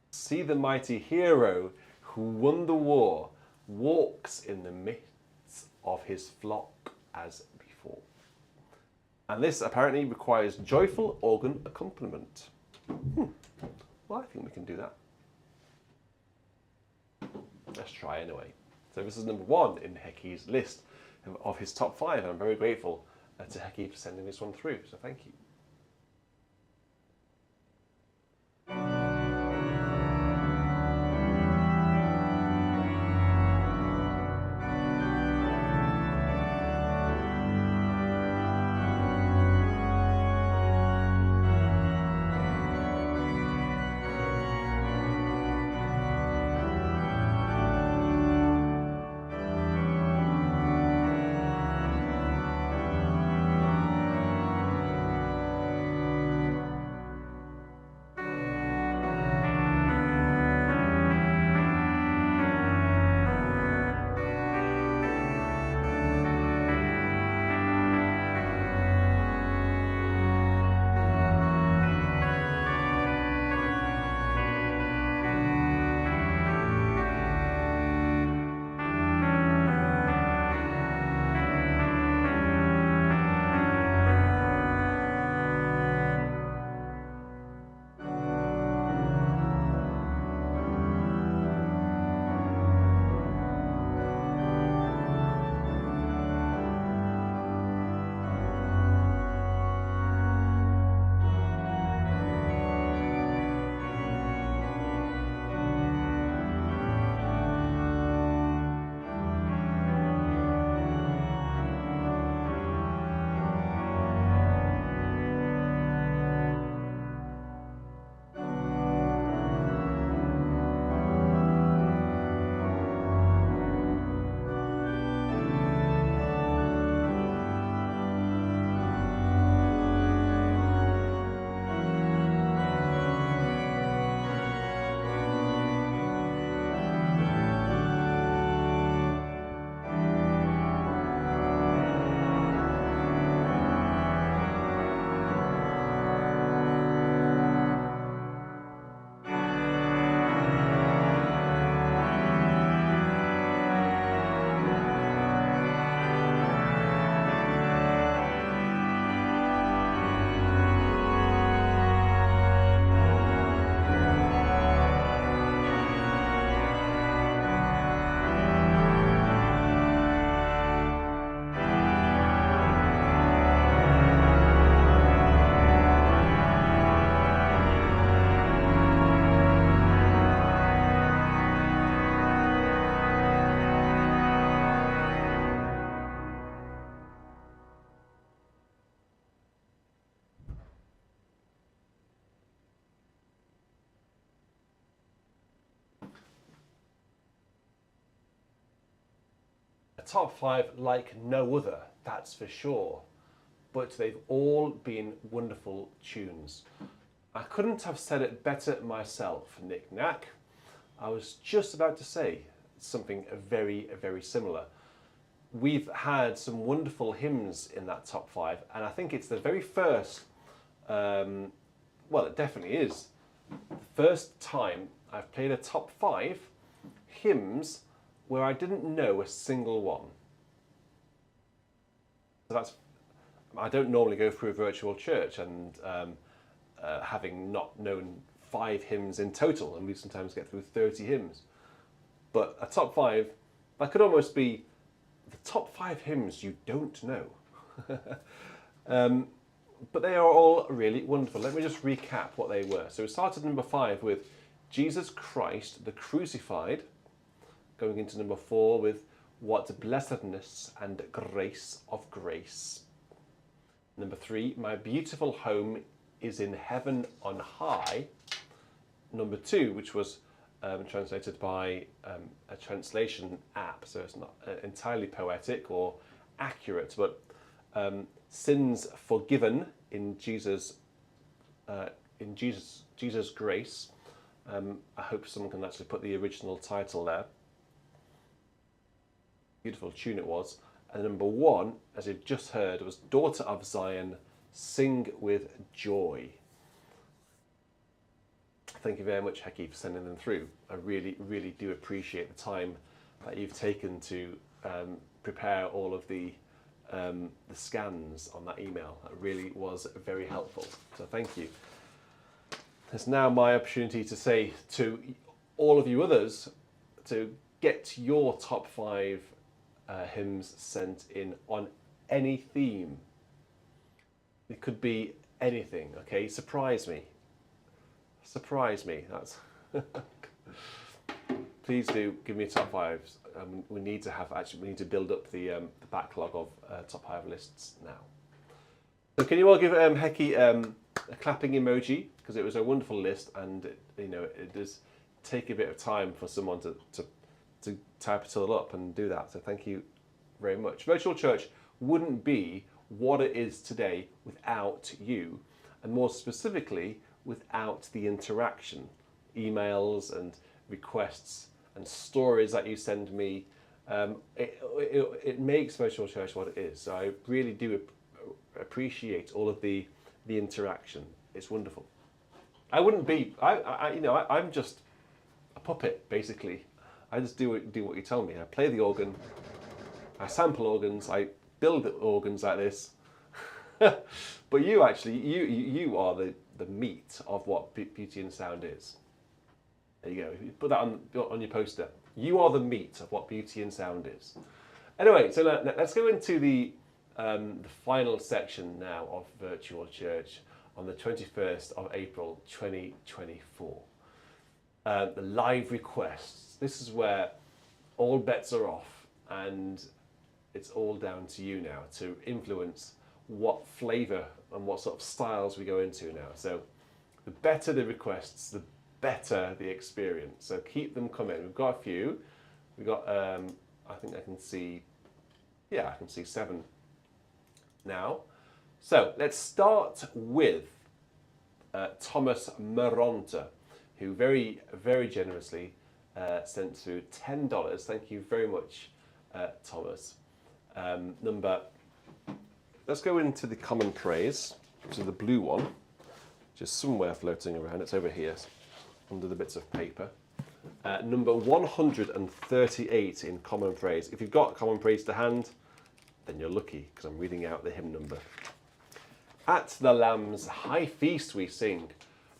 See the mighty hero who won the war, walks in the midst of his flock as before. And this apparently requires joyful organ accompaniment. Well, I think we can do that. Let's try anyway. So this is number 1 in Heki's list of his top 5, and I'm very grateful to Heki for sending this one through, so thank you. top 5 like no other, that's for sure. But they've all been wonderful tunes. I couldn't have said it better myself, Nick Knack. I was just about to say something very, very similar. We've had some wonderful hymns in that top 5, and I think it's the very first, well, it definitely is, the first time I've played a top 5 hymns where I didn't know a single one. So that's, I don't normally go through a virtual church and having not known 5 hymns in total, and we sometimes get through 30 hymns. But a top 5, that could almost be the top 5 hymns you don't know. But they are all really wonderful. Let me just recap what they were. So we started number 5 with Jesus Christ the Crucified, going into number 4 with What Blessedness and Grace of Grace. Number 3, My Beautiful Home is in Heaven on High. Number 2, which was translated by a translation app, so it's not entirely poetic or accurate, but Sins Forgiven in Jesus Grace. I hope someone can actually put the original title there. Beautiful tune it was. And number 1, as you've just heard, was Daughter of Zion, Sing with Joy. Thank you very much, Heki, for sending them through. I really, really do appreciate the time that you've taken to prepare all of the scans on that email. That really was very helpful. So thank you. It's now my opportunity to say to all of you others to get your top 5 hymns sent in on any theme. It could be anything, okay? Surprise me. Surprise me. That's please do give me top 5s. We need to build up the backlog of top 5 lists now. So can you all give Heki a clapping emoji, because it was a wonderful list, and it does take a bit of time for someone to type it all up and do that. So thank you very much. Virtual church wouldn't be what it is today without you, and more specifically without the interaction, emails and requests and stories that you send me. It makes virtual church what it is. So I really do appreciate all of the interaction. It's wonderful. I wouldn't be. I'm just a puppet basically. I just do what you tell me. I play the organ. I sample organs. I build organs like this. But you actually, you are the meat of what beauty and sound is. There you go. You put that on your poster. You are the meat of what beauty and sound is. Anyway, so let's go into the final section now of virtual church on the 21st of April 2024. The live requests. This is where all bets are off, and it's all down to you now to influence what flavour and what sort of styles we go into now. So the better the requests, the better the experience. So keep them coming. We've got a few. We've got, I think I can see 7 now. So let's start with Thomas Maronta, who very, very generously sent through $10. Thank you very much, Thomas. Let's go into the common praise, which is the blue one, just somewhere floating around. It's over here, under the bits of paper. Number 138 in common praise. If you've got common praise to hand, then you're lucky, because I'm reading out the hymn number. At the Lamb's high feast we sing,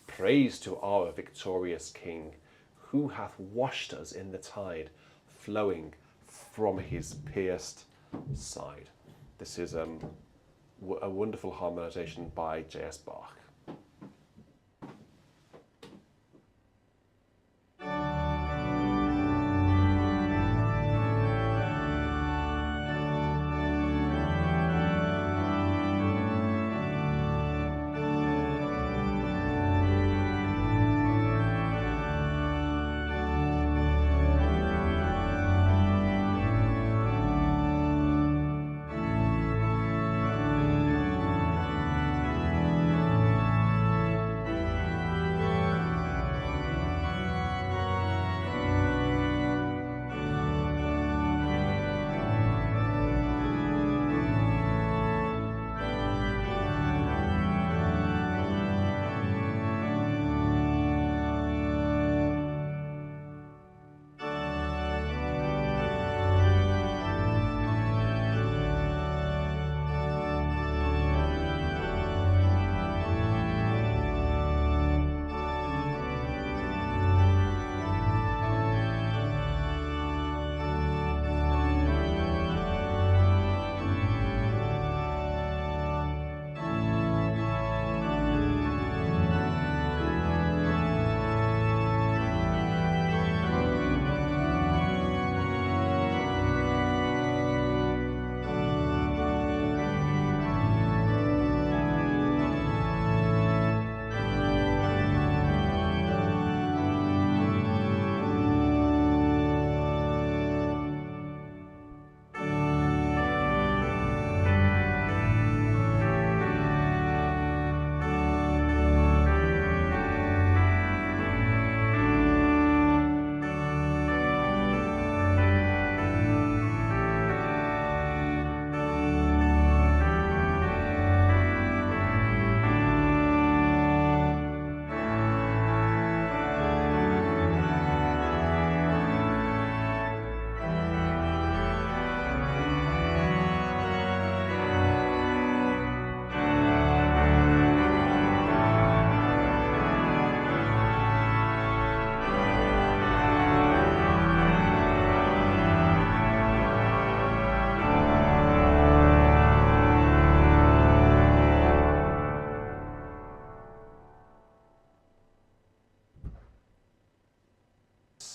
praise to our victorious King, who hath washed us in the tide, flowing from his pierced side. This is a wonderful harmonization by J.S. Bach.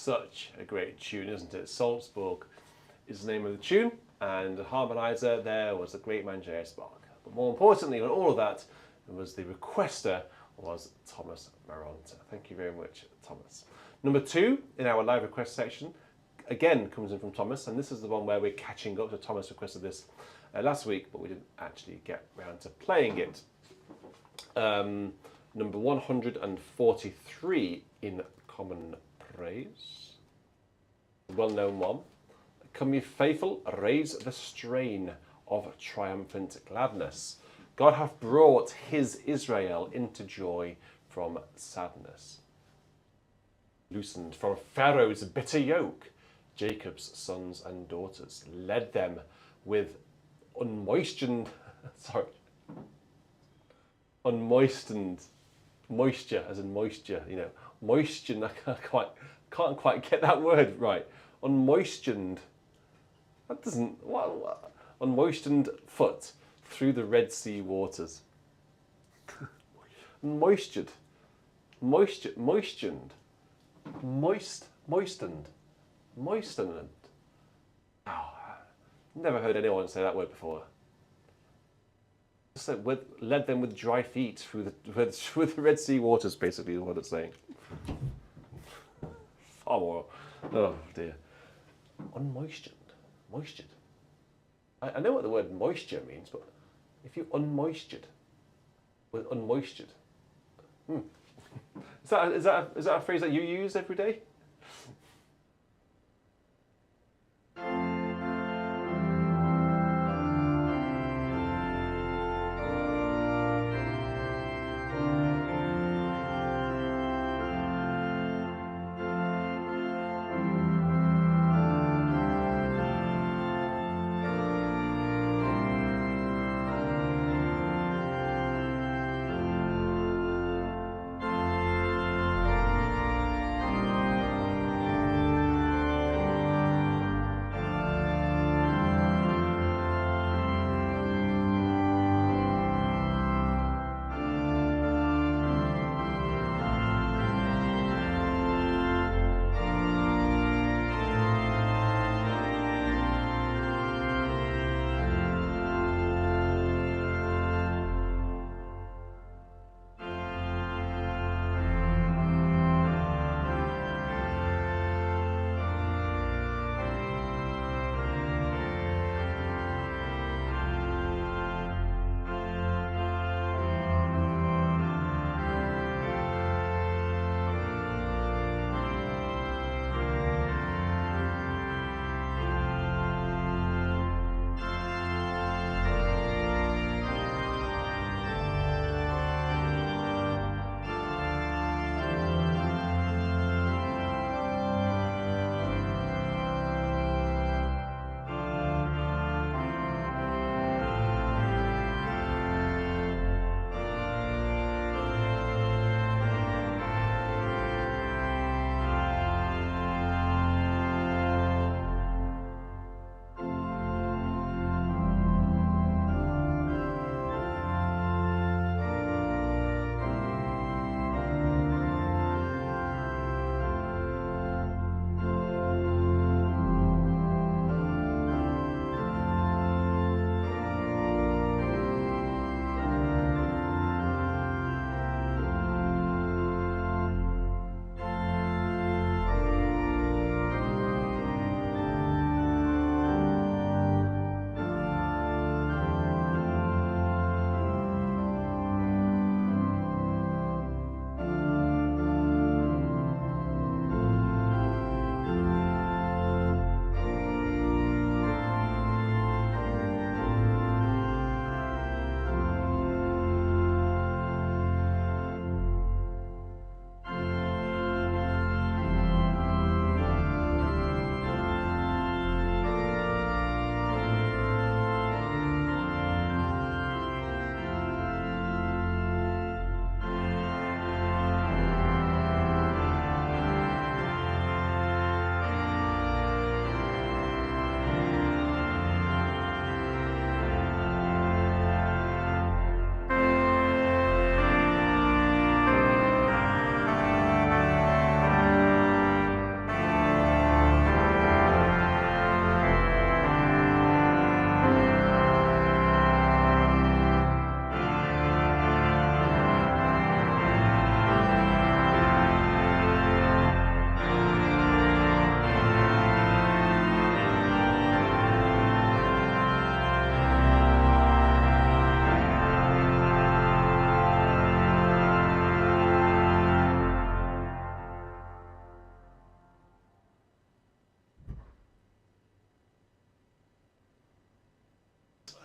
such a great tune, isn't it? Salzburg is the name of the tune, and the harmonizer there was the great man J.S. Bach. But more importantly than all of that, it was the requester was Thomas Maronta. Thank you very much, Thomas. Number 2 in our live request section, again comes in from Thomas, and this is the one where we're catching up. So Thomas requested this last week, but we didn't actually get around to playing it. Number 143 in Common Praise, the well-known one. Come ye faithful, raise the strain of triumphant gladness. God hath brought his Israel into joy from sadness. Loosened from Pharaoh's bitter yoke, Jacob's sons and daughters, led them with unmoistened moisture, as in moisture, you know, moistened. I can't quite get that word right. Unmoistened. That doesn't. What? Unmoistened foot through the Red Sea waters. Moistened. Oh, never heard anyone say that word before. Just like led them with dry feet through the Red Sea waters, basically, is what it's saying. Far more. Oh dear. Unmoistened. Moistured. I know what the word moisture means, but if you unmoistured with unmoistured, is that a phrase that you use every day?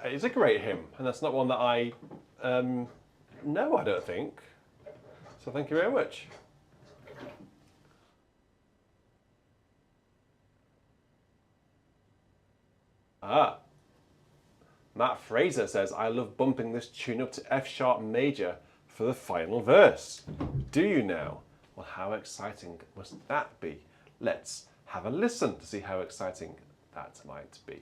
It's a great hymn, and that's not one that I know, I don't think. So thank you very much. Ah, Matt Fraser says, I love bumping this tune up to F sharp major for the final verse. Do you now? Well, how exciting must that be? Let's have a listen to see how exciting that might be.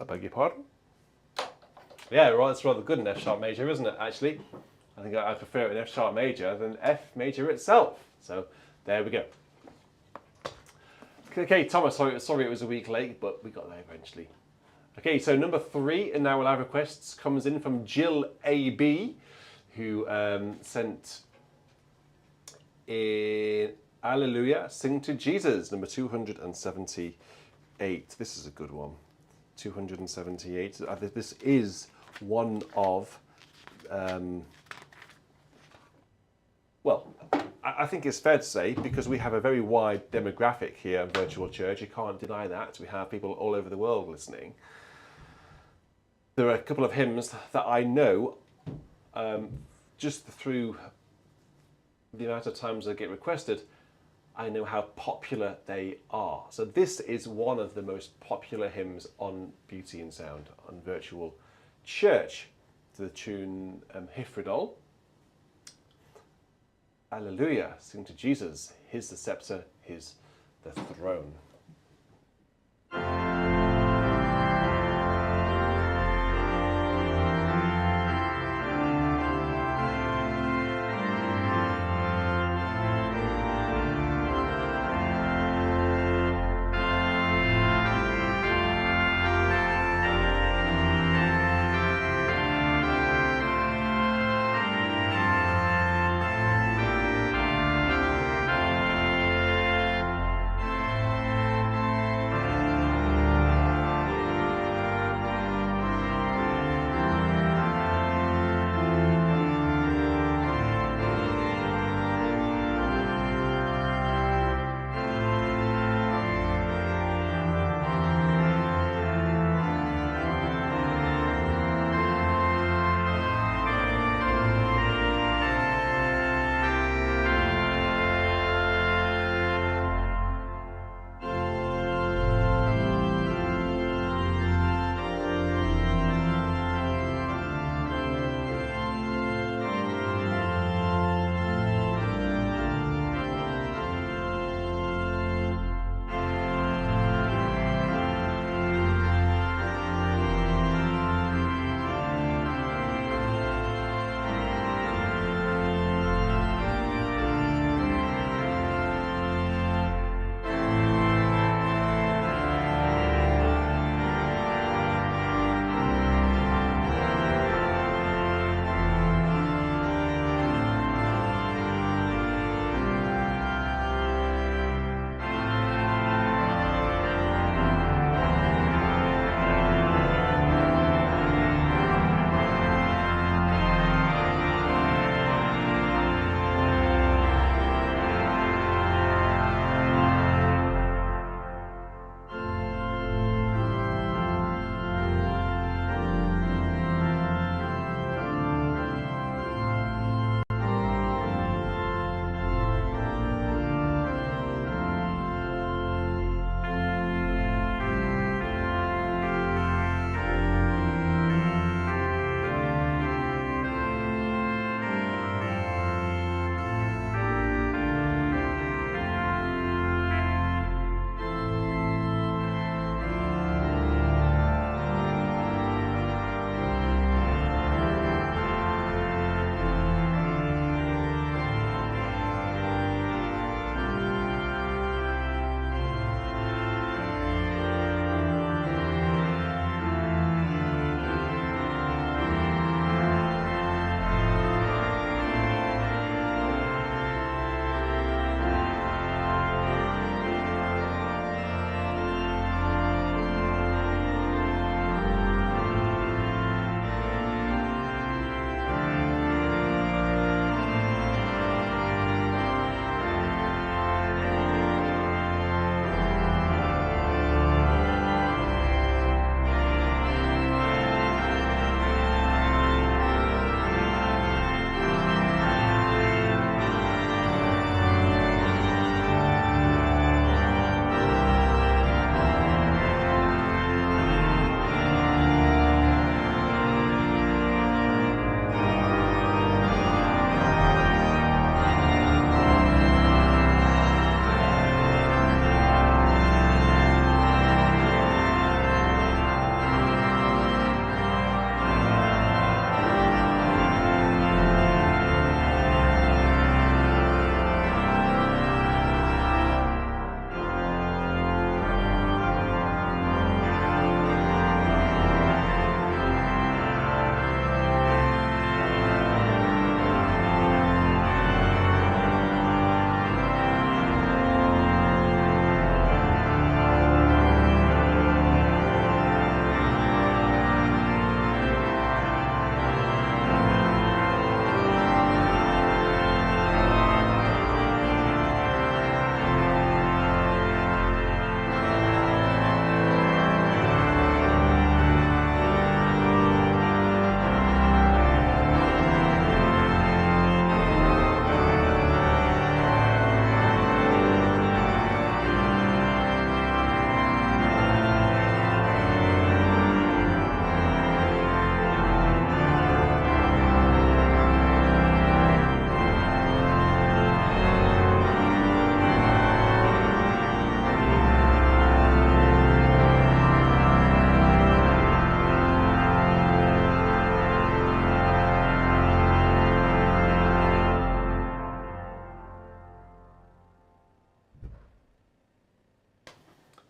Beg your pardon? Yeah, right, it's rather good in F sharp major, isn't it, actually? I think I prefer it in F sharp major than F major itself. So there we go. Okay, Thomas, sorry it was a week late, but we got there eventually. Okay, so number 3 in our live requests comes in from Jill AB, who sent in Aleluia, Sing to Jesus, number 278. This is a good one. 278. This is one of, well, I think it's fair to say, because we have a very wide demographic here in Virtual Church, you can't deny that. We have people all over the world listening. There are a couple of hymns that I know just through the amount of times they get requested, I know how popular they are. So this is one of the most popular hymns on Beauty and Sound, on Virtual Church, to the tune HYFRODOL. Aleluia, sing to Jesus, his the scepter, his the throne.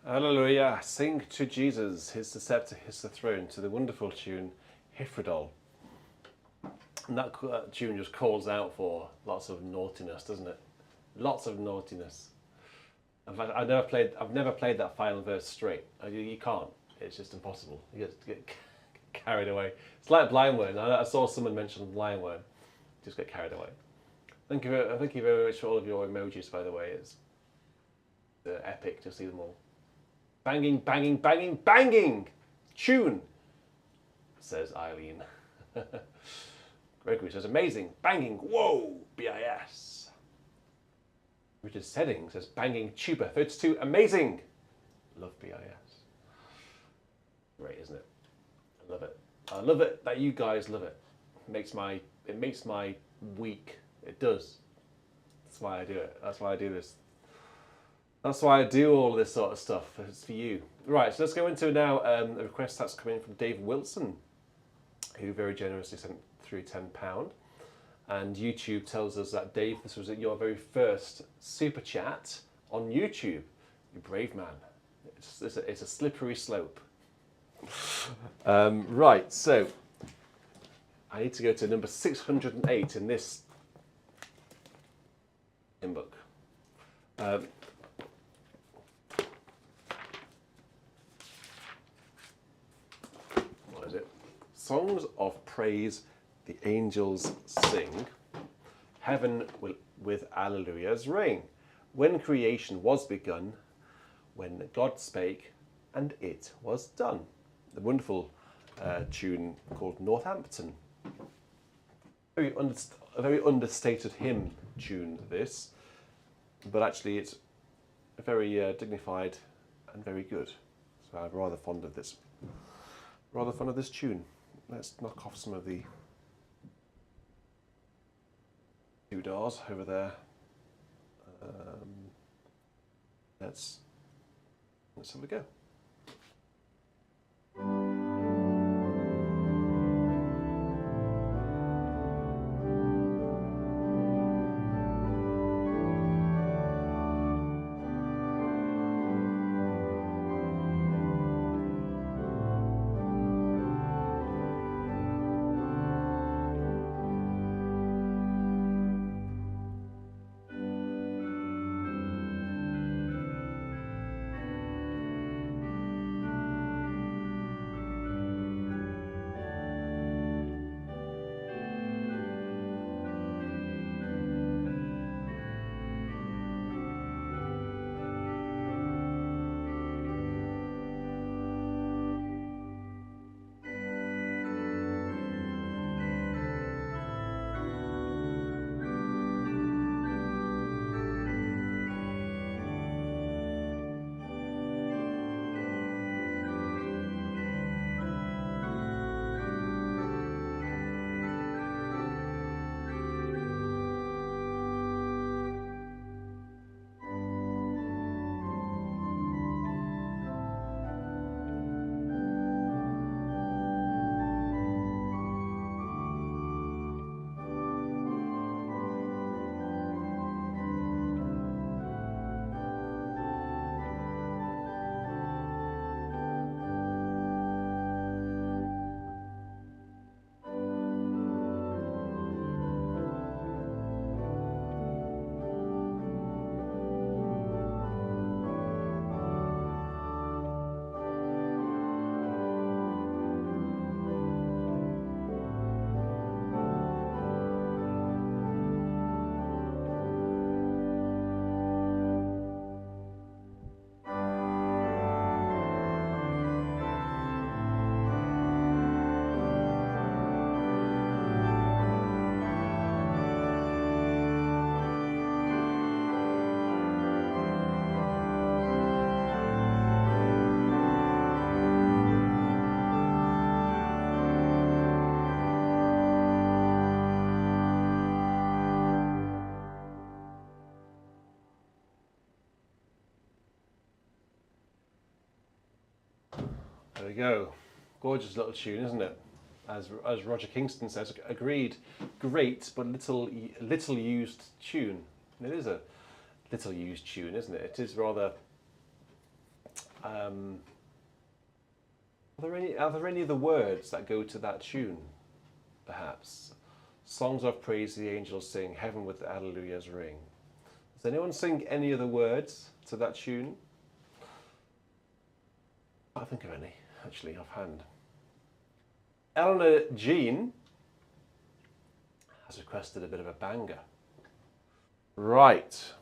Aleluia, sing to Jesus, his the scepter, his the throne, to the wonderful tune, HYFRODOL. And that tune just calls out for lots of naughtiness, doesn't it? Lots of naughtiness. In fact, I've never played that final verse straight. You can't. It's just impossible. You get carried away. It's like blindworm. I saw someone mention blindworm. Just get carried away. Thank you very much for all of your emojis, by the way. It's epic to see them all. Banging, banging, banging, banging! Tune, says Eileen. Gregory says, amazing, banging, whoa, BIS. Richard Sedding says, banging tuba 32, amazing. Love BIS. Great, isn't it? I love it. I love it that you guys love it. It makes my week. It does. That's why I do it. That's why I do this. That's why I do all this sort of stuff. It's for you. Right, so let's go into now a request that's coming from Dave Wilson, who very generously sent through £10. And YouTube tells us that, Dave, this was your very first super chat on YouTube. You brave man. It's a slippery slope. Right, so I need to go to number 608 in this book. What is it? Songs of praise the angels sing. Heaven with Alleluia's ring. When creation was begun, when God spake, and it was done. The wonderful tune called Northampton. A very understated hymn tune, this, but actually it's very dignified and very good. So I'm rather fond of this. Rather fond of this tune. Let's knock off some of the doodahs over there. Let's have a go. There we go. Gorgeous little tune, isn't it? As Roger Kingston says, agreed. Great, but little used tune. It is a little used tune, isn't it? It is rather Are there any other words that go to that tune? Perhaps songs of praise the angels sing, heaven with the Alleluia's ring. Does anyone sing any other words to that tune? I can't think of any, actually, offhand. Eleanor Jean has requested a bit of a banger. Right.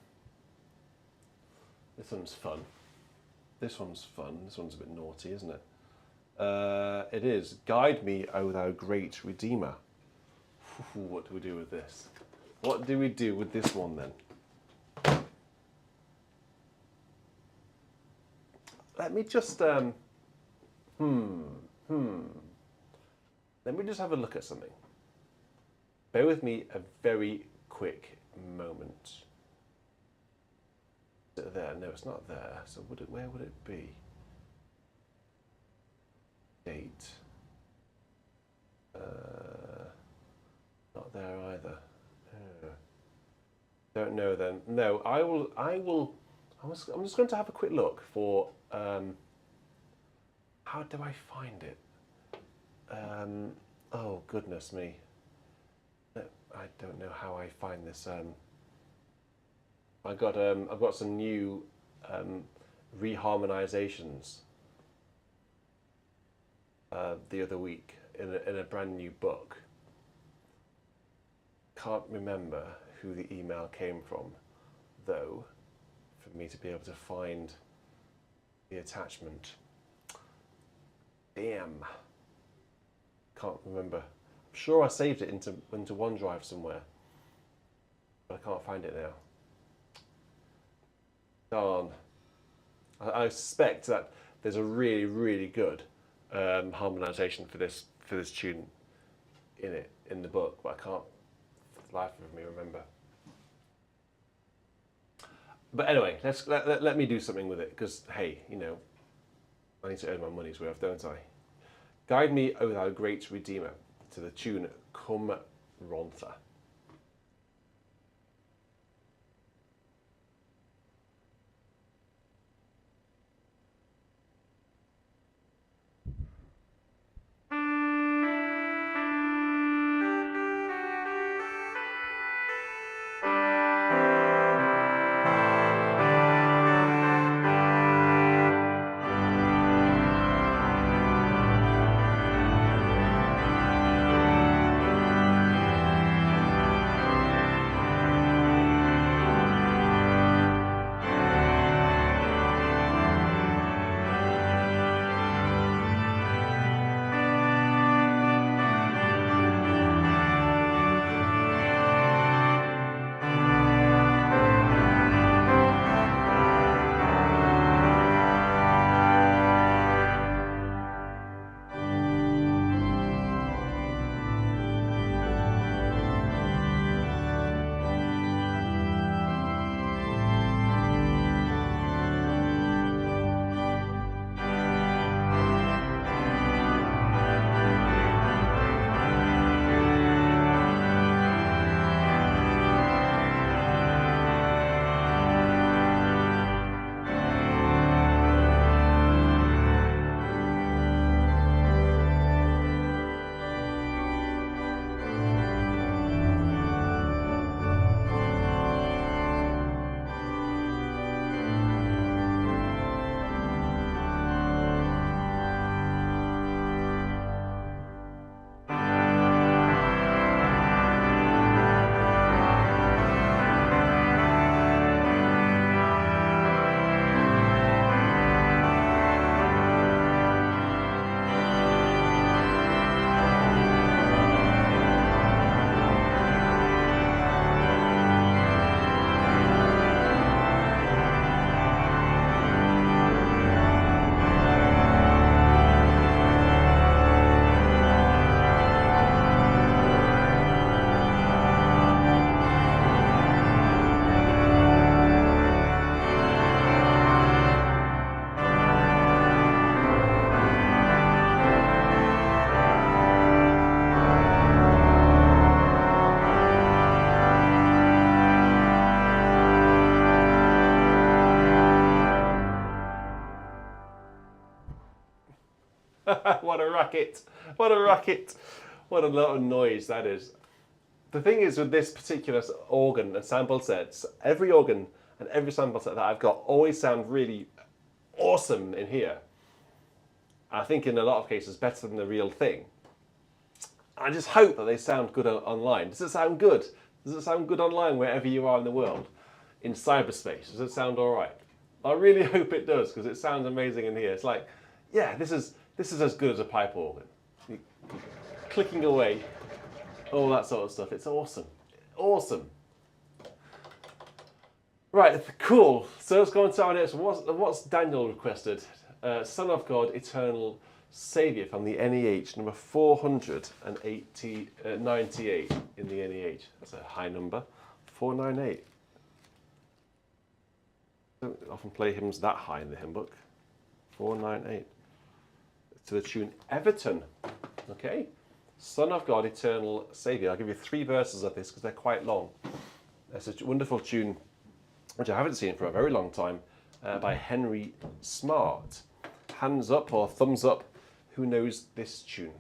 This one's fun. This one's fun. This one's a bit naughty, isn't it? It is. Guide me, O thou great Redeemer. What do we do with this? What do we do with this one then? Let me just let me just have a look at something. Bear with me a very quick moment. Is it there? No, it's not there. So where would it be? Date. Not there either. Don't know then. No, I'm just going to have a quick look for how do I find it? Oh goodness me. No, I don't know how I find this. I've got some new reharmonizations the other week in a brand new book. Can't remember who the email came from, though, for me to be able to find the attachment. Damn. Can't remember. I'm sure I saved it into OneDrive somewhere, but I can't find it now. Darn. I suspect that there's a really, really good harmonization for this tune in the book, but I can't for the life of me remember. But anyway, let me do something with it, because hey, you know, I need to earn my money's worth, don't I? Guide me, O thou great Redeemer, to the tune Cum Rhontha. racket! What a racket! What a lot of noise that is. The thing is with this particular organ and sample sets, every organ and every sample set that I've got always sound really awesome in here. I think in a lot of cases better than the real thing. I just hope that they sound good online. Does it sound good? Does it sound good online wherever you are in the world? In cyberspace, does it sound all right? I really hope it does, because it sounds amazing in here. It's like, yeah, this is as good as a pipe organ. Clicking away, all that sort of stuff. It's awesome. Awesome. Right, cool. So let's go on to our next. What's Daniel requested? Son of God, Eternal Saviour from the NEH, number 498 in the NEH. That's a high number. 498. Don't often play hymns that high in the hymn book. 498. To the tune Everton. Okay. Son of God, Eternal Saviour. I'll give you 3 verses of this because they're quite long. It's a wonderful tune which I haven't seen for a very long time by Henry Smart. Hands up or thumbs up, who knows this tune?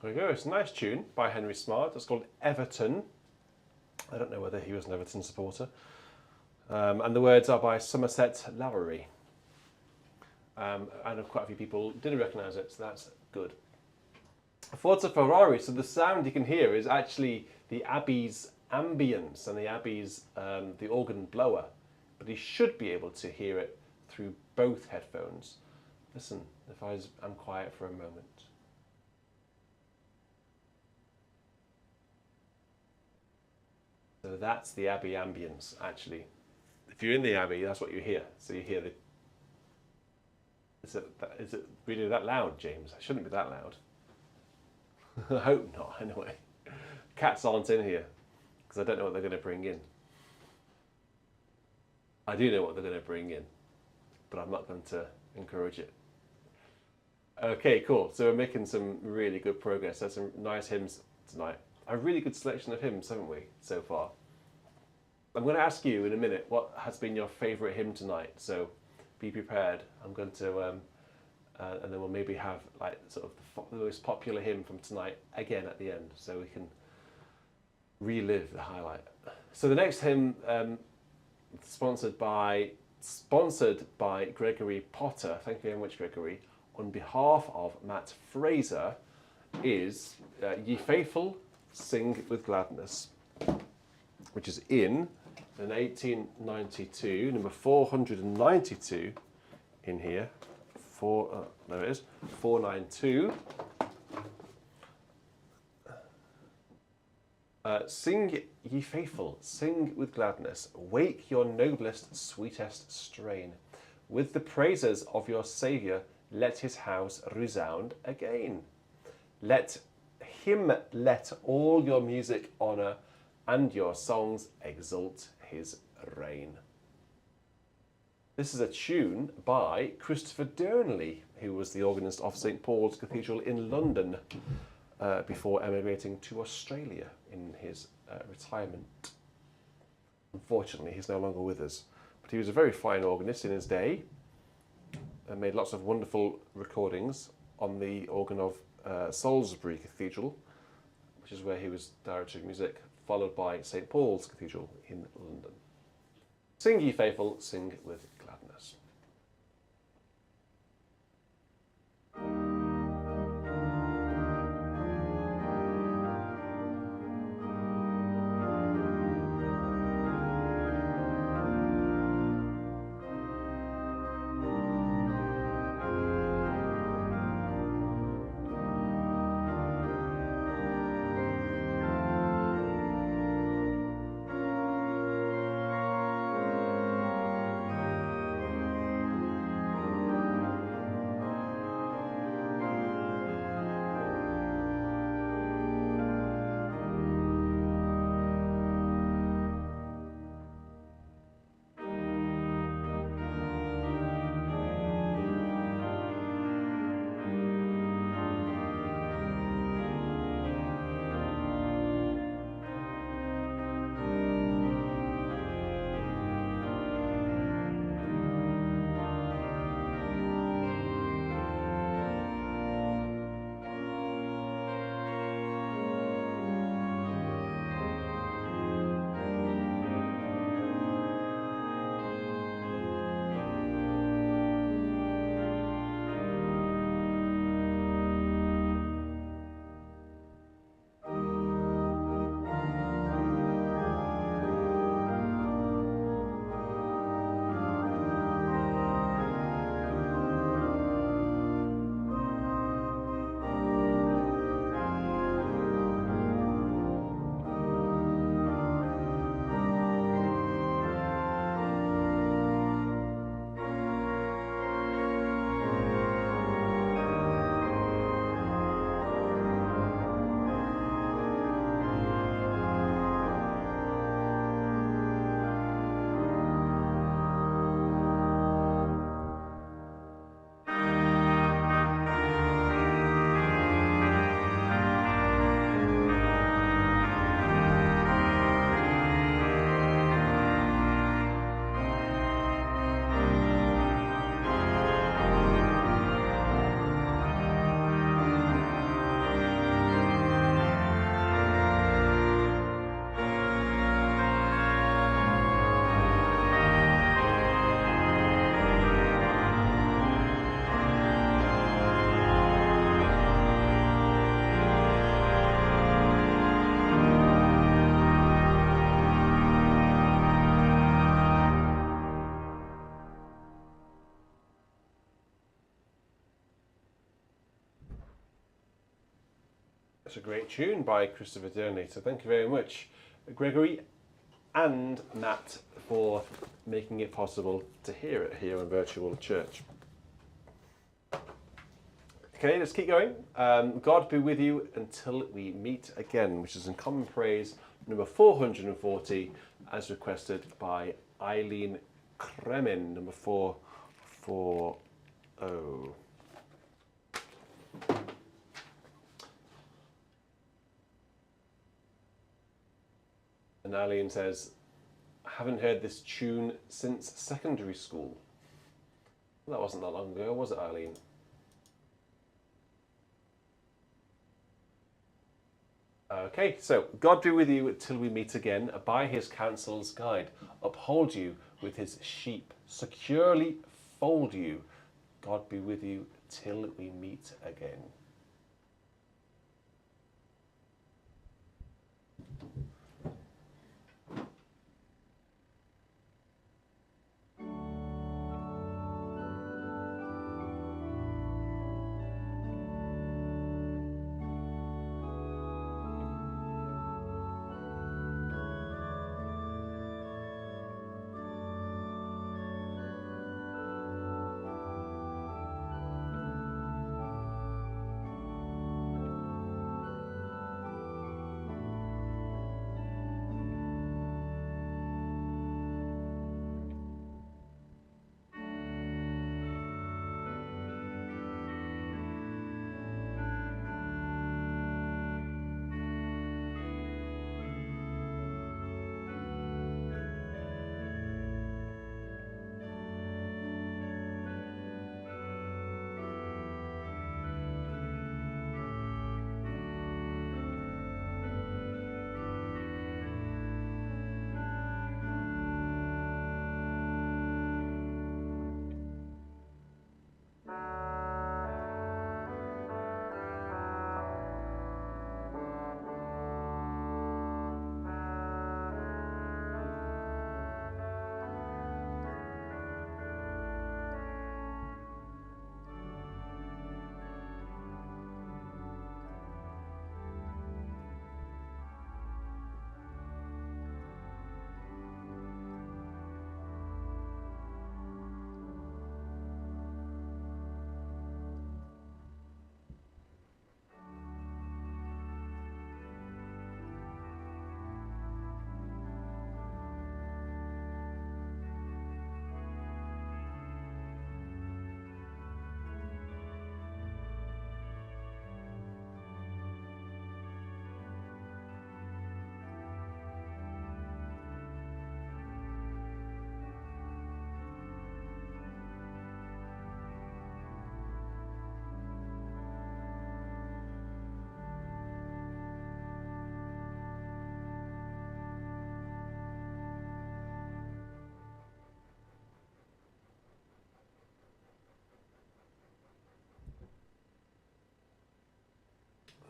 There we go. It's a nice tune by Henry Smart. It's called Everton. I don't know whether he was an Everton supporter. And the words are by Somerset Lowery. And quite a few people didn't recognise it, so that's good. Forza Ferrari, so the sound you can hear is actually the Abbey's ambience and the Abbey's the organ blower. But you should be able to hear it through both headphones. Listen, if I'm quiet for a moment. So that's the Abbey ambience, actually. If you're in the Abbey, that's what you hear. So you hear the... Is it really that loud, James? It shouldn't be that loud. I hope not, anyway. Cats aren't in here, because I don't know what they're going to bring in. I do know what they're going to bring in, but I'm not going to encourage it. Okay, cool. So we're making some really good progress. There's some nice hymns tonight. A really good selection of hymns, haven't we, so far? I'm going to ask you in a minute what has been your favourite hymn tonight. So be prepared. I'm going to, and then we'll maybe have like sort of the most popular hymn from tonight again at the end, so we can relive the highlight. So the next hymn, sponsored by Gregory Potter. Thank you very much, Gregory. On behalf of Matt Fraser, is Ye Faithful, Sing with Gladness, which is in 1892, number 492 in here. There it is, 492. Sing, ye faithful, sing with gladness, wake your noblest, sweetest strain. With the praises of your Saviour, let his house resound again. Let him let all your music honour, and your songs exalt his reign. This is a tune by Christopher Durnley, who was the organist of St Paul's Cathedral in London before emigrating to Australia in his retirement. Unfortunately, he's no longer with us, but he was a very fine organist in his day and made lots of wonderful recordings on the organ of Salisbury Cathedral, which is where he was director of music, followed by St Paul's Cathedral in London. Sing, ye faithful, sing with gladness. It's a great tune by Christopher Durnley, so thank you very much, Gregory and Nat, for making it possible to hear it here in Virtual Church. Okay, let's keep going. God be with you until we meet again, which is in Common Praise number 440, as requested by Eileen Kremen, number 440. And Eileen says, haven't heard this tune since secondary school. That wasn't that long ago, was it, Eileen? Okay, so God be with you till we meet again. By his counsel's guide, uphold you with his sheep, securely fold you. God be with you till we meet again.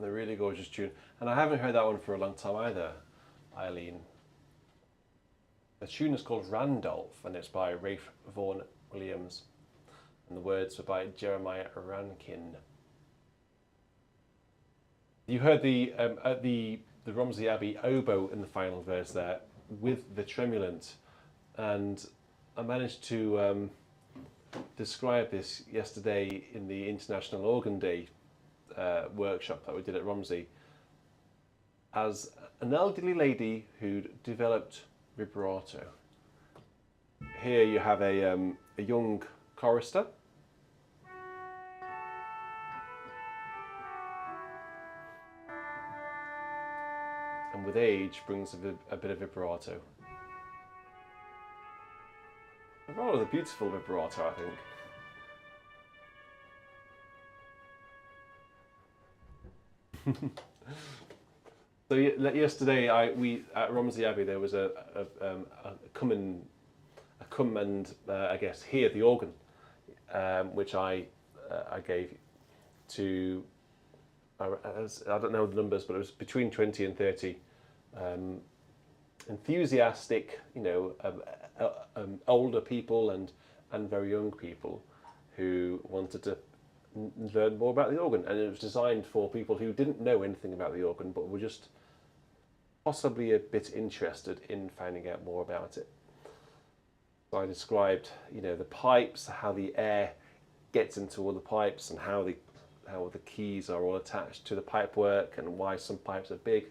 A really gorgeous tune. And I haven't heard that one for a long time either, Eileen. The tune is called Randolph, and it's by Ralph Vaughan Williams. And the words were by Jeremiah Rankin. You heard the Romsey Abbey oboe in the final verse there with the tremulant. And I managed to describe this yesterday in the International Organ Day workshop that we did at Romsey as an elderly lady who'd developed vibrato. Here you have a young chorister, and with age brings a bit of vibrato. A rather beautiful vibrato, I think. So yesterday, at Romsey Abbey there was a come and I guess hear the organ, which I gave to I don't know the numbers, but it was between 20 and 30 enthusiastic, older people and very young people who wanted to learn more about the organ, and it was designed for people who didn't know anything about the organ but were just possibly a bit interested in finding out more about it. So I described, the pipes, how the air gets into all the pipes, and how the keys are all attached to the pipework, and why some pipes are big,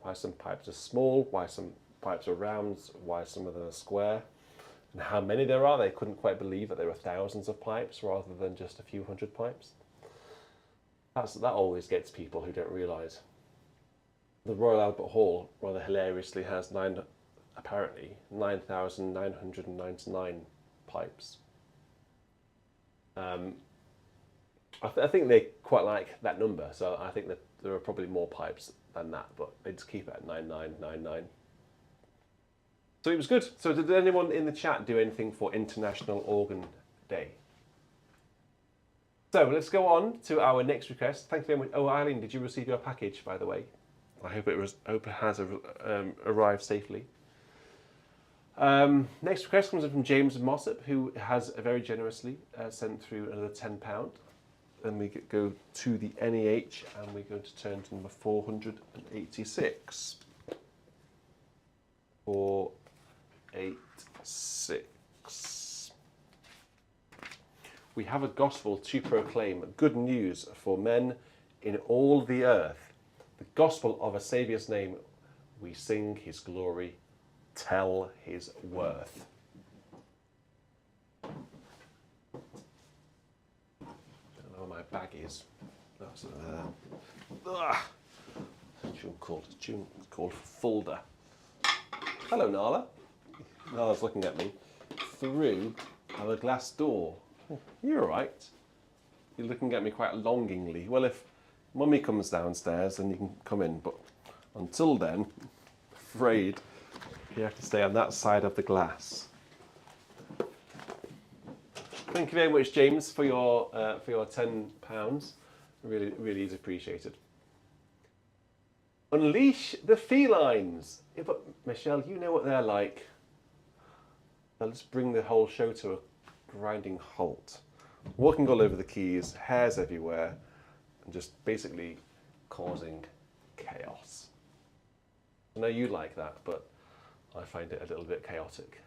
why some pipes are small, why some pipes are round, why some of them are square, and how many there are. They couldn't quite believe that there were thousands of pipes rather than just a few hundred pipes. That always gets people who don't realise. The Royal Albert Hall, rather hilariously, has apparently 9,999 pipes. I think they quite like that number, so I think that there are probably more pipes than that, but they just keep it at 9999. So it was good. So did anyone in the chat do anything for International Organ Day? So let's go on to our next request. Thank you very much. Oh, Eileen, did you receive your package, by the way? I hope it has arrived safely. Next request comes in from James Mossop, who has very generously sent through another £10. Then we go to the NEH, and we're going to turn to number 486. 486. We have a gospel to proclaim, good news for men in all the earth. The gospel of a Saviour's name. We sing his glory, tell his worth. My bag is. That's tune called Fulda. Hello, Nala. Nala's looking at me through our glass door. You're all right. You're looking at me quite longingly. Well, if Mummy comes downstairs, then you can come in. But until then, I'm afraid you have to stay on that side of the glass. Thank you very much, James, for your £10. Really, really is appreciated. Unleash the felines. Yeah, but Michelle, you know what they're like. They'll just bring the whole show to a grinding halt, walking all over the keys, hairs everywhere, and just basically causing chaos. I know you like that, but I find it a little bit chaotic.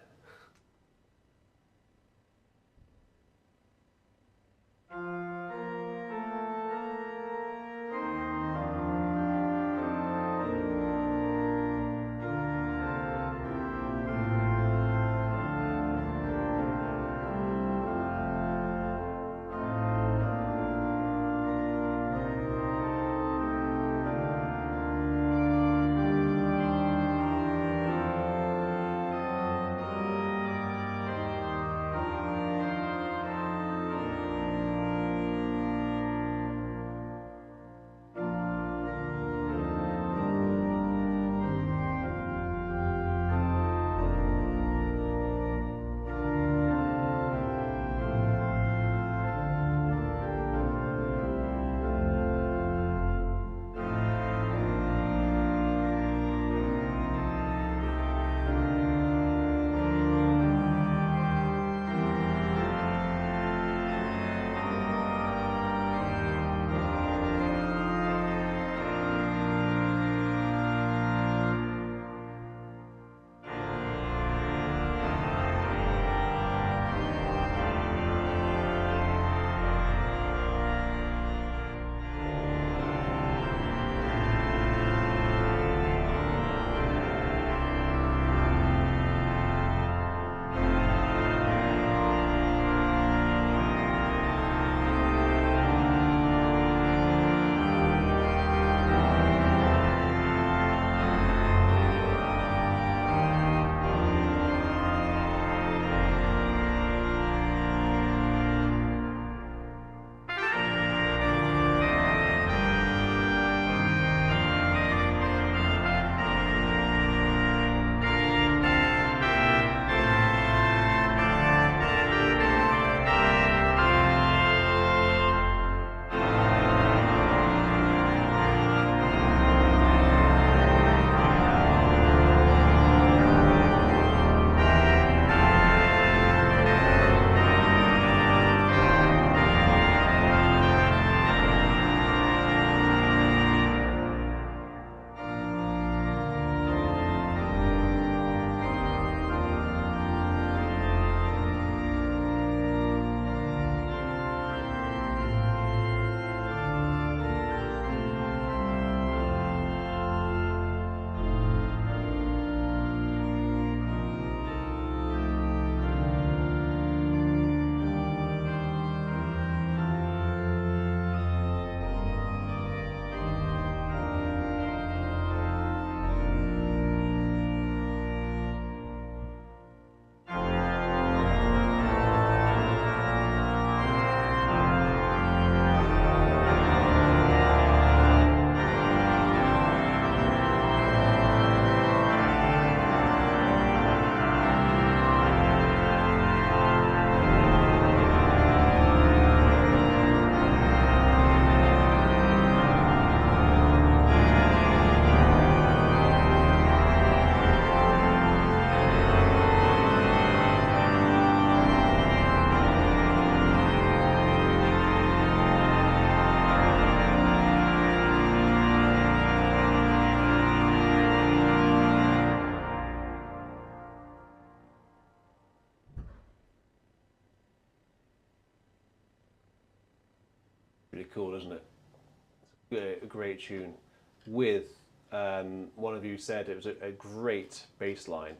Pretty cool, isn't it? It's a great tune. With one of you said it was a great bass line.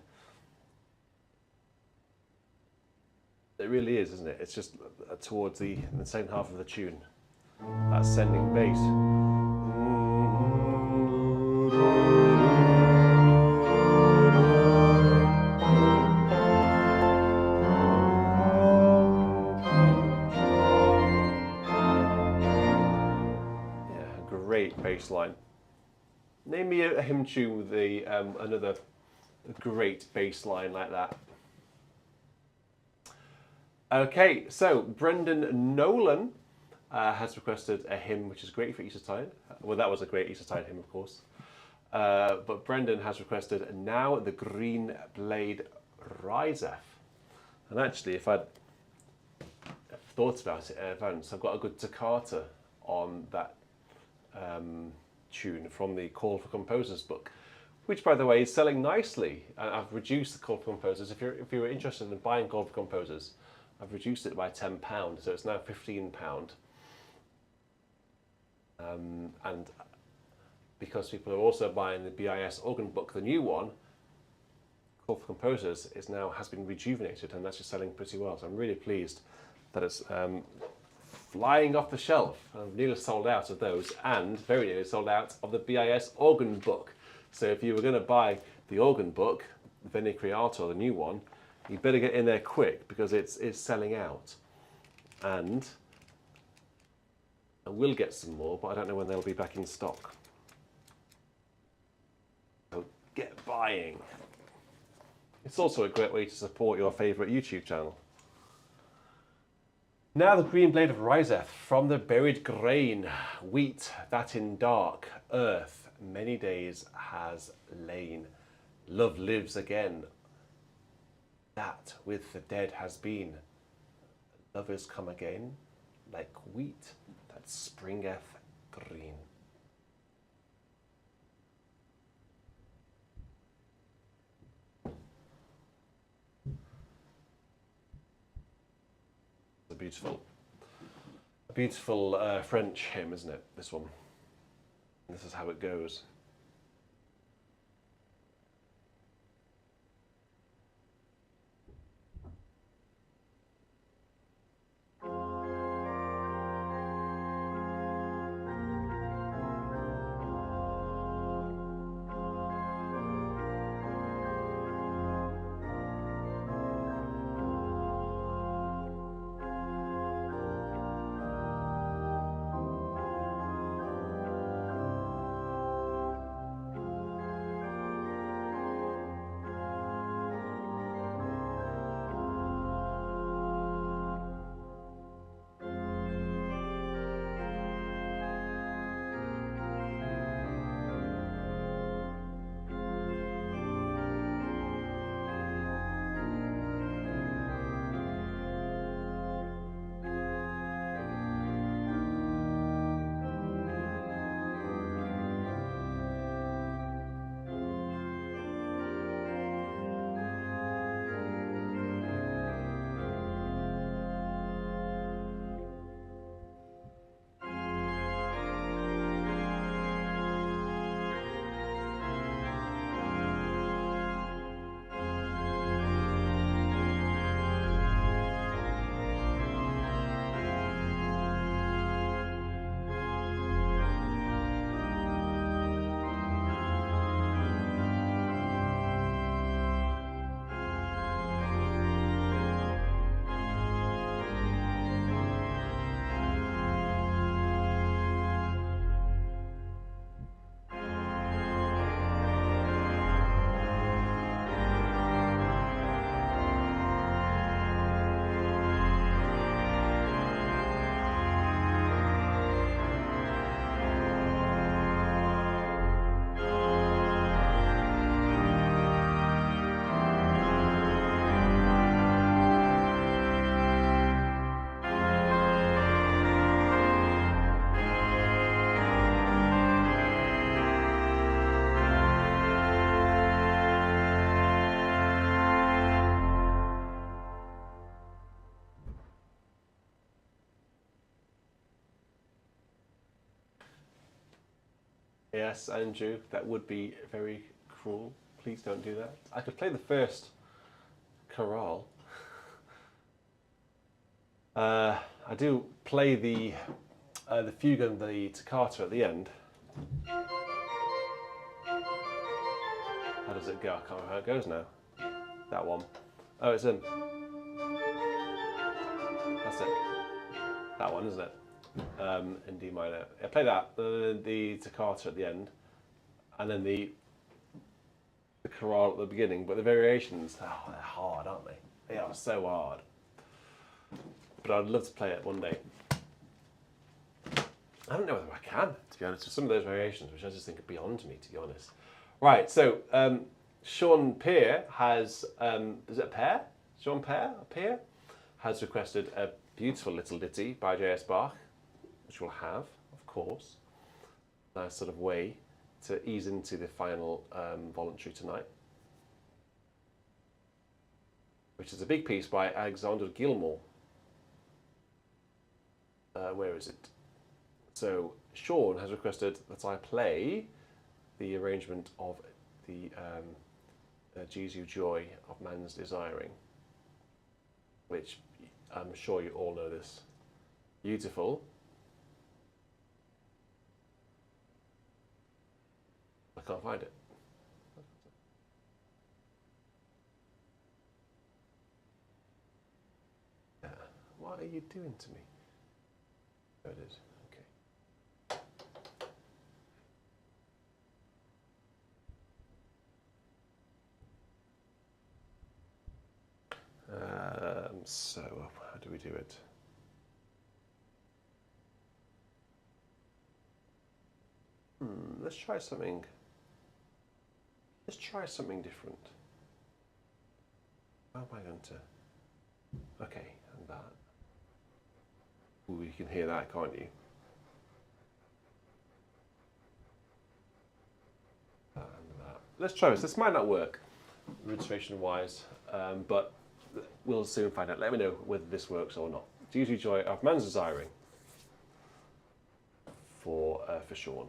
It really is, isn't it? It's just towards the second half of the tune, that ascending bass. Yeah, great bass line. Name me a hymn tune with another great bass line like that. Okay, so Brendan Nolan has requested a hymn which is great for Eastertide. Well, that was a great Eastertide hymn, of course. But Brendan has requested Now the Green Blade Riseth. And actually, if I'd thought about it in advance, I've got a good toccata on that tune from the Call for Composers book, which, by the way, is selling nicely. I've reduced the Call for Composers. If you're interested in buying Call for Composers, I've reduced it by £10, so it's now £15. And because people are also buying the BIS organ book, the new one, Call for Composers, has been rejuvenated and that's just selling pretty well. So I'm really pleased that it's flying off the shelf. I've nearly sold out of those, and very nearly sold out of the BIS organ book. So if you were going to buy the organ book, Veni Creator, the new one, you better get in there quick because it's selling out. And I will get some more, but I don't know when they'll be back in stock. So get buying. It's also a great way to support your favourite YouTube channel. Now the green blade of riseth from the buried grain, wheat that in dark earth many days has lain. Love lives again, that with the dead has been. Lovers come again, like wheat that springeth green. A beautiful French hymn, isn't it? This one. This is how it goes. Yes, Andrew, that would be very cruel. Please don't do that. I could play the first chorale. I do play the fugue and the toccata at the end. How does it go? I can't remember how it goes now. That one. Oh, it's in. That's it. That one, isn't it? In D minor. I play that, the toccata at the end, and then the chorale at the beginning. But the variations, oh, they're hard, aren't they? They are so hard. But I'd love to play it one day. I don't know whether I can, to be honest, with some of those variations, which I just think are beyond me, to be honest. Right, so Sean Peer has, is it Pear? Sean Peer has requested a beautiful little ditty by J.S. Bach, which we'll have, of course. Nice sort of way to ease into the final voluntary tonight, which is a big piece by Alexander Gilmour. Where is it? So Sean has requested that I play the arrangement of the Jesu Joy of Man's Desiring, which I'm sure you all know this. Beautiful. I can't find it. What are you doing to me? There it is. So how do we do it? Let's try something. Let's try something different. How am I going to? Okay, and that. Ooh, you can hear that, can't you? And that. Let's try this. This might not work, registration-wise, but we'll soon find out. Let me know whether this works or not. Jesu Joy of Man's Desiring for Sean.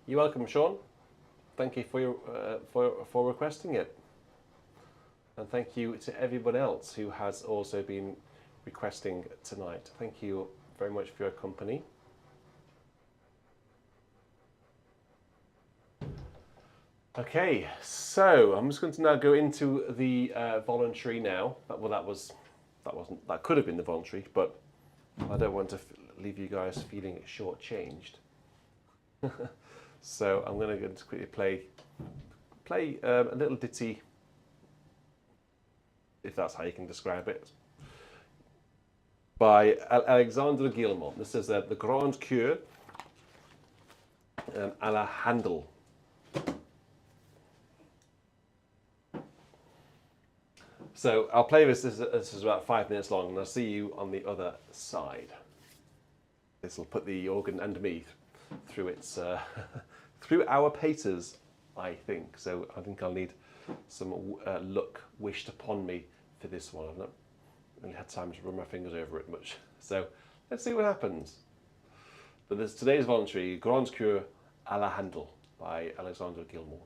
You're welcome, Sean. Thank you for your for requesting it, and thank you to everyone else who has also been requesting tonight. Thank you very much for your company. Okay, so I'm just going to now go into the voluntary now. That could have been the voluntary, but I don't want to leave you guys feeling shortchanged. So I'm going to just quickly play a little ditty, if that's how you can describe it, by Alexandre Guillemot. This is the Grande Cure à la Handel. So I'll play this. This is about 5 minutes long, and I'll see you on the other side. This will put the organ and me through its through our paces, I think. So I think I'll need some luck wished upon me for this one. I've not really had time to run my fingers over it much. So let's see what happens. But this today's voluntary, Grande Cure à la Handel by Alexandre Guillemot.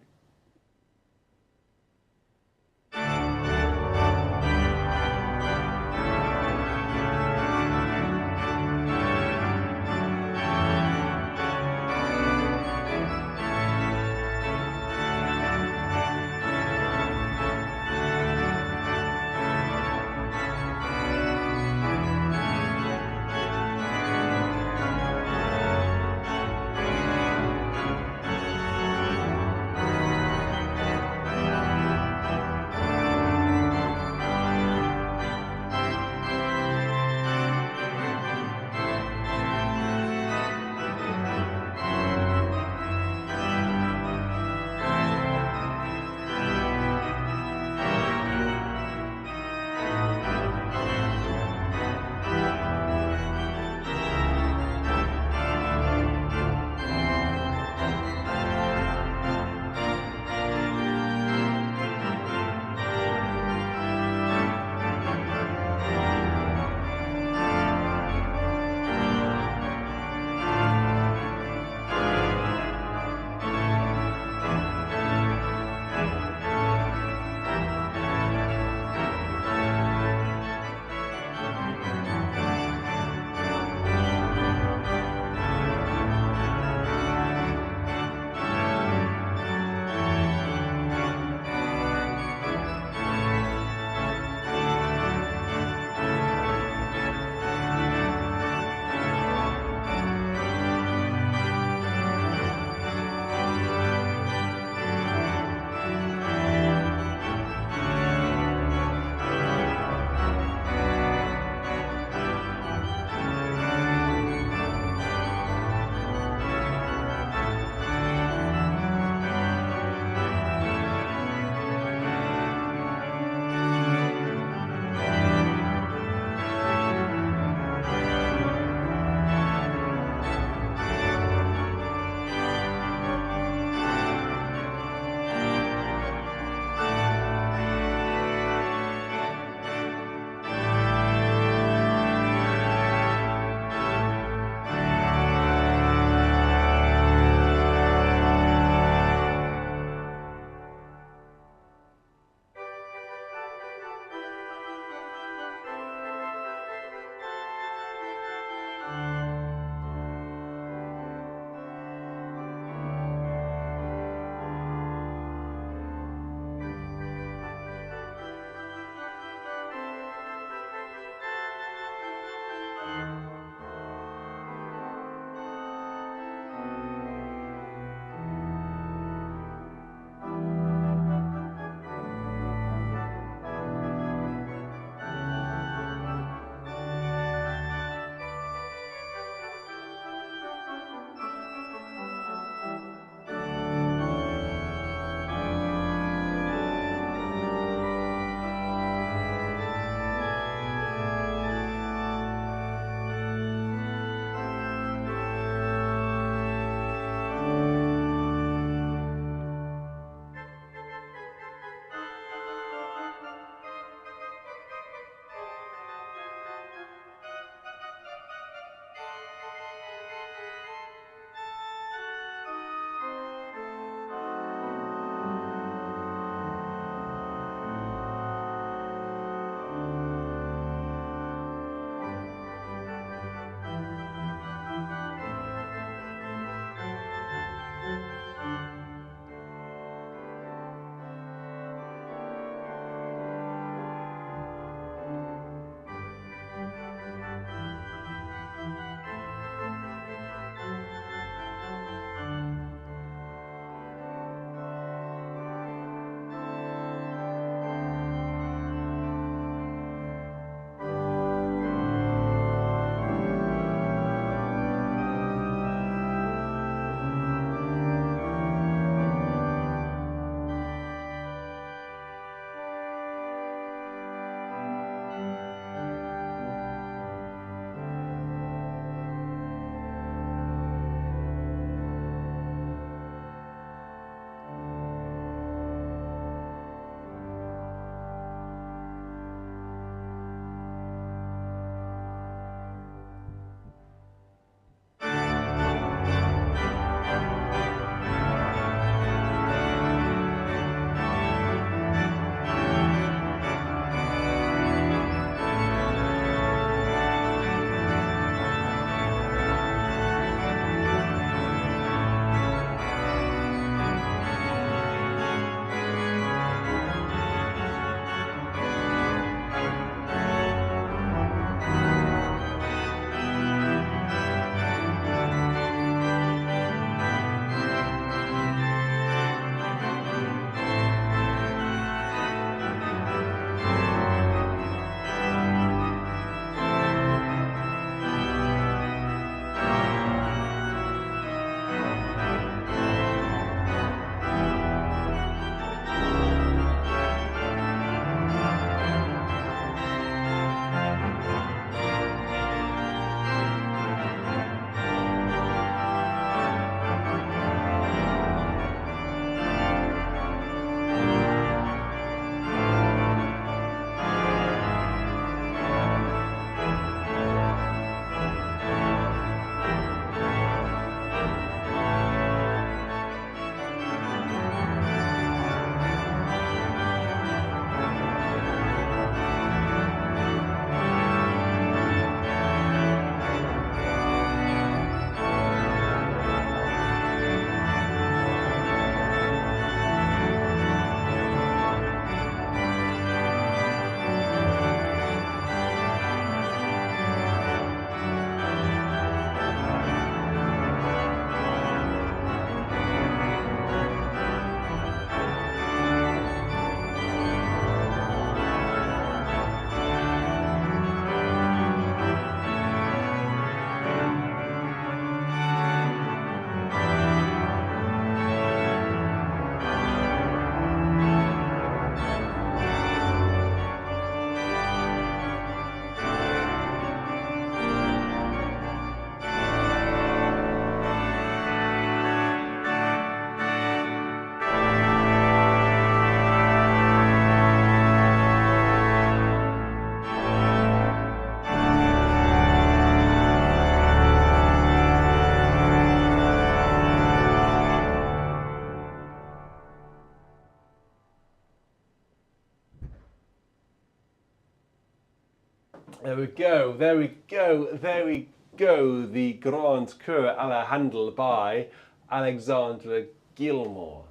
There we go, there we go, there we go. The Grand Chœur à la Handel by Alexandre Gilmour.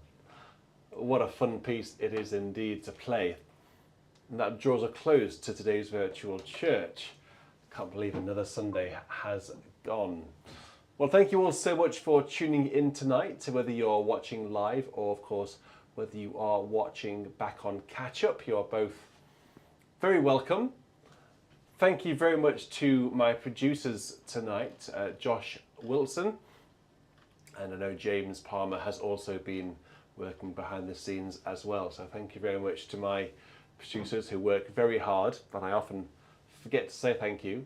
What a fun piece it is indeed to play. And that draws a close to today's virtual church. Can't believe another Sunday has gone. Well, thank you all so much for tuning in tonight, whether you're watching live or, of course, whether you are watching back on catch-up. You are both very welcome. Thank you very much to my producers tonight, Josh Wilson, and I know James Palmer has also been working behind the scenes as well. So thank you very much to my producers who work very hard, and I often forget to say thank you.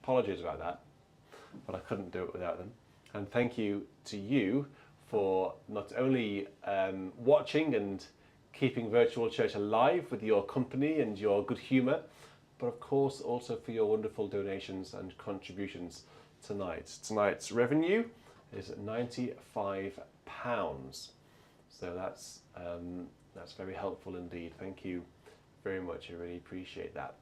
Apologies about that, but I couldn't do it without them. And thank you to you for not only watching and keeping Virtual Church alive with your company and your good humour, but of course also for your wonderful donations and contributions tonight. Tonight's revenue is £95. So that's very helpful indeed. Thank you very much. I really appreciate that.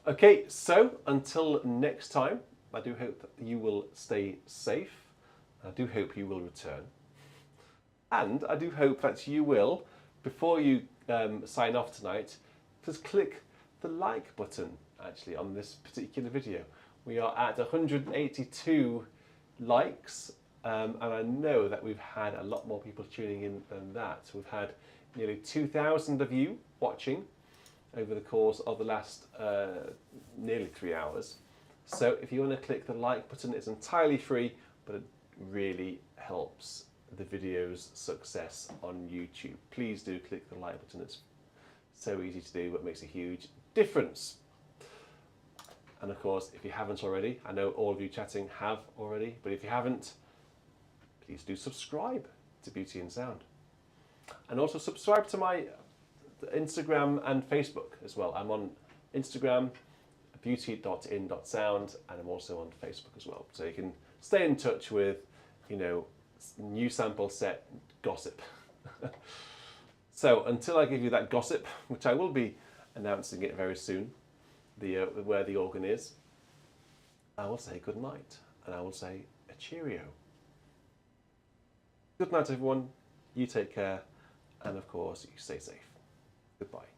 Okay, so until next time, I do hope that you will stay safe. I do hope you will return. And I do hope that you will, before you sign off tonight, just click the like button actually on this particular video. We are at 182 likes, and I know that we've had a lot more people tuning in than that. We've had nearly 2,000 of you watching over the course of the last nearly 3 hours. So if you want to click the like button, it's entirely free, but it really helps the video's success on YouTube. Please do click the like button. It's so easy to do, but makes a huge difference. And of course, if you haven't already, I know all of you chatting have already, but if you haven't, please do subscribe to Beauty and Sound. And also subscribe to my Instagram and Facebook as well. I'm on Instagram, beauty.in.sound, and I'm also on Facebook as well. So you can stay in touch with, you know, new sample set gossip. So until I give you that gossip, which I will be announcing it very soon, where the organ is, I will say good night, and I will say a cheerio. Good night, everyone. You take care, and of course, you stay safe. Goodbye.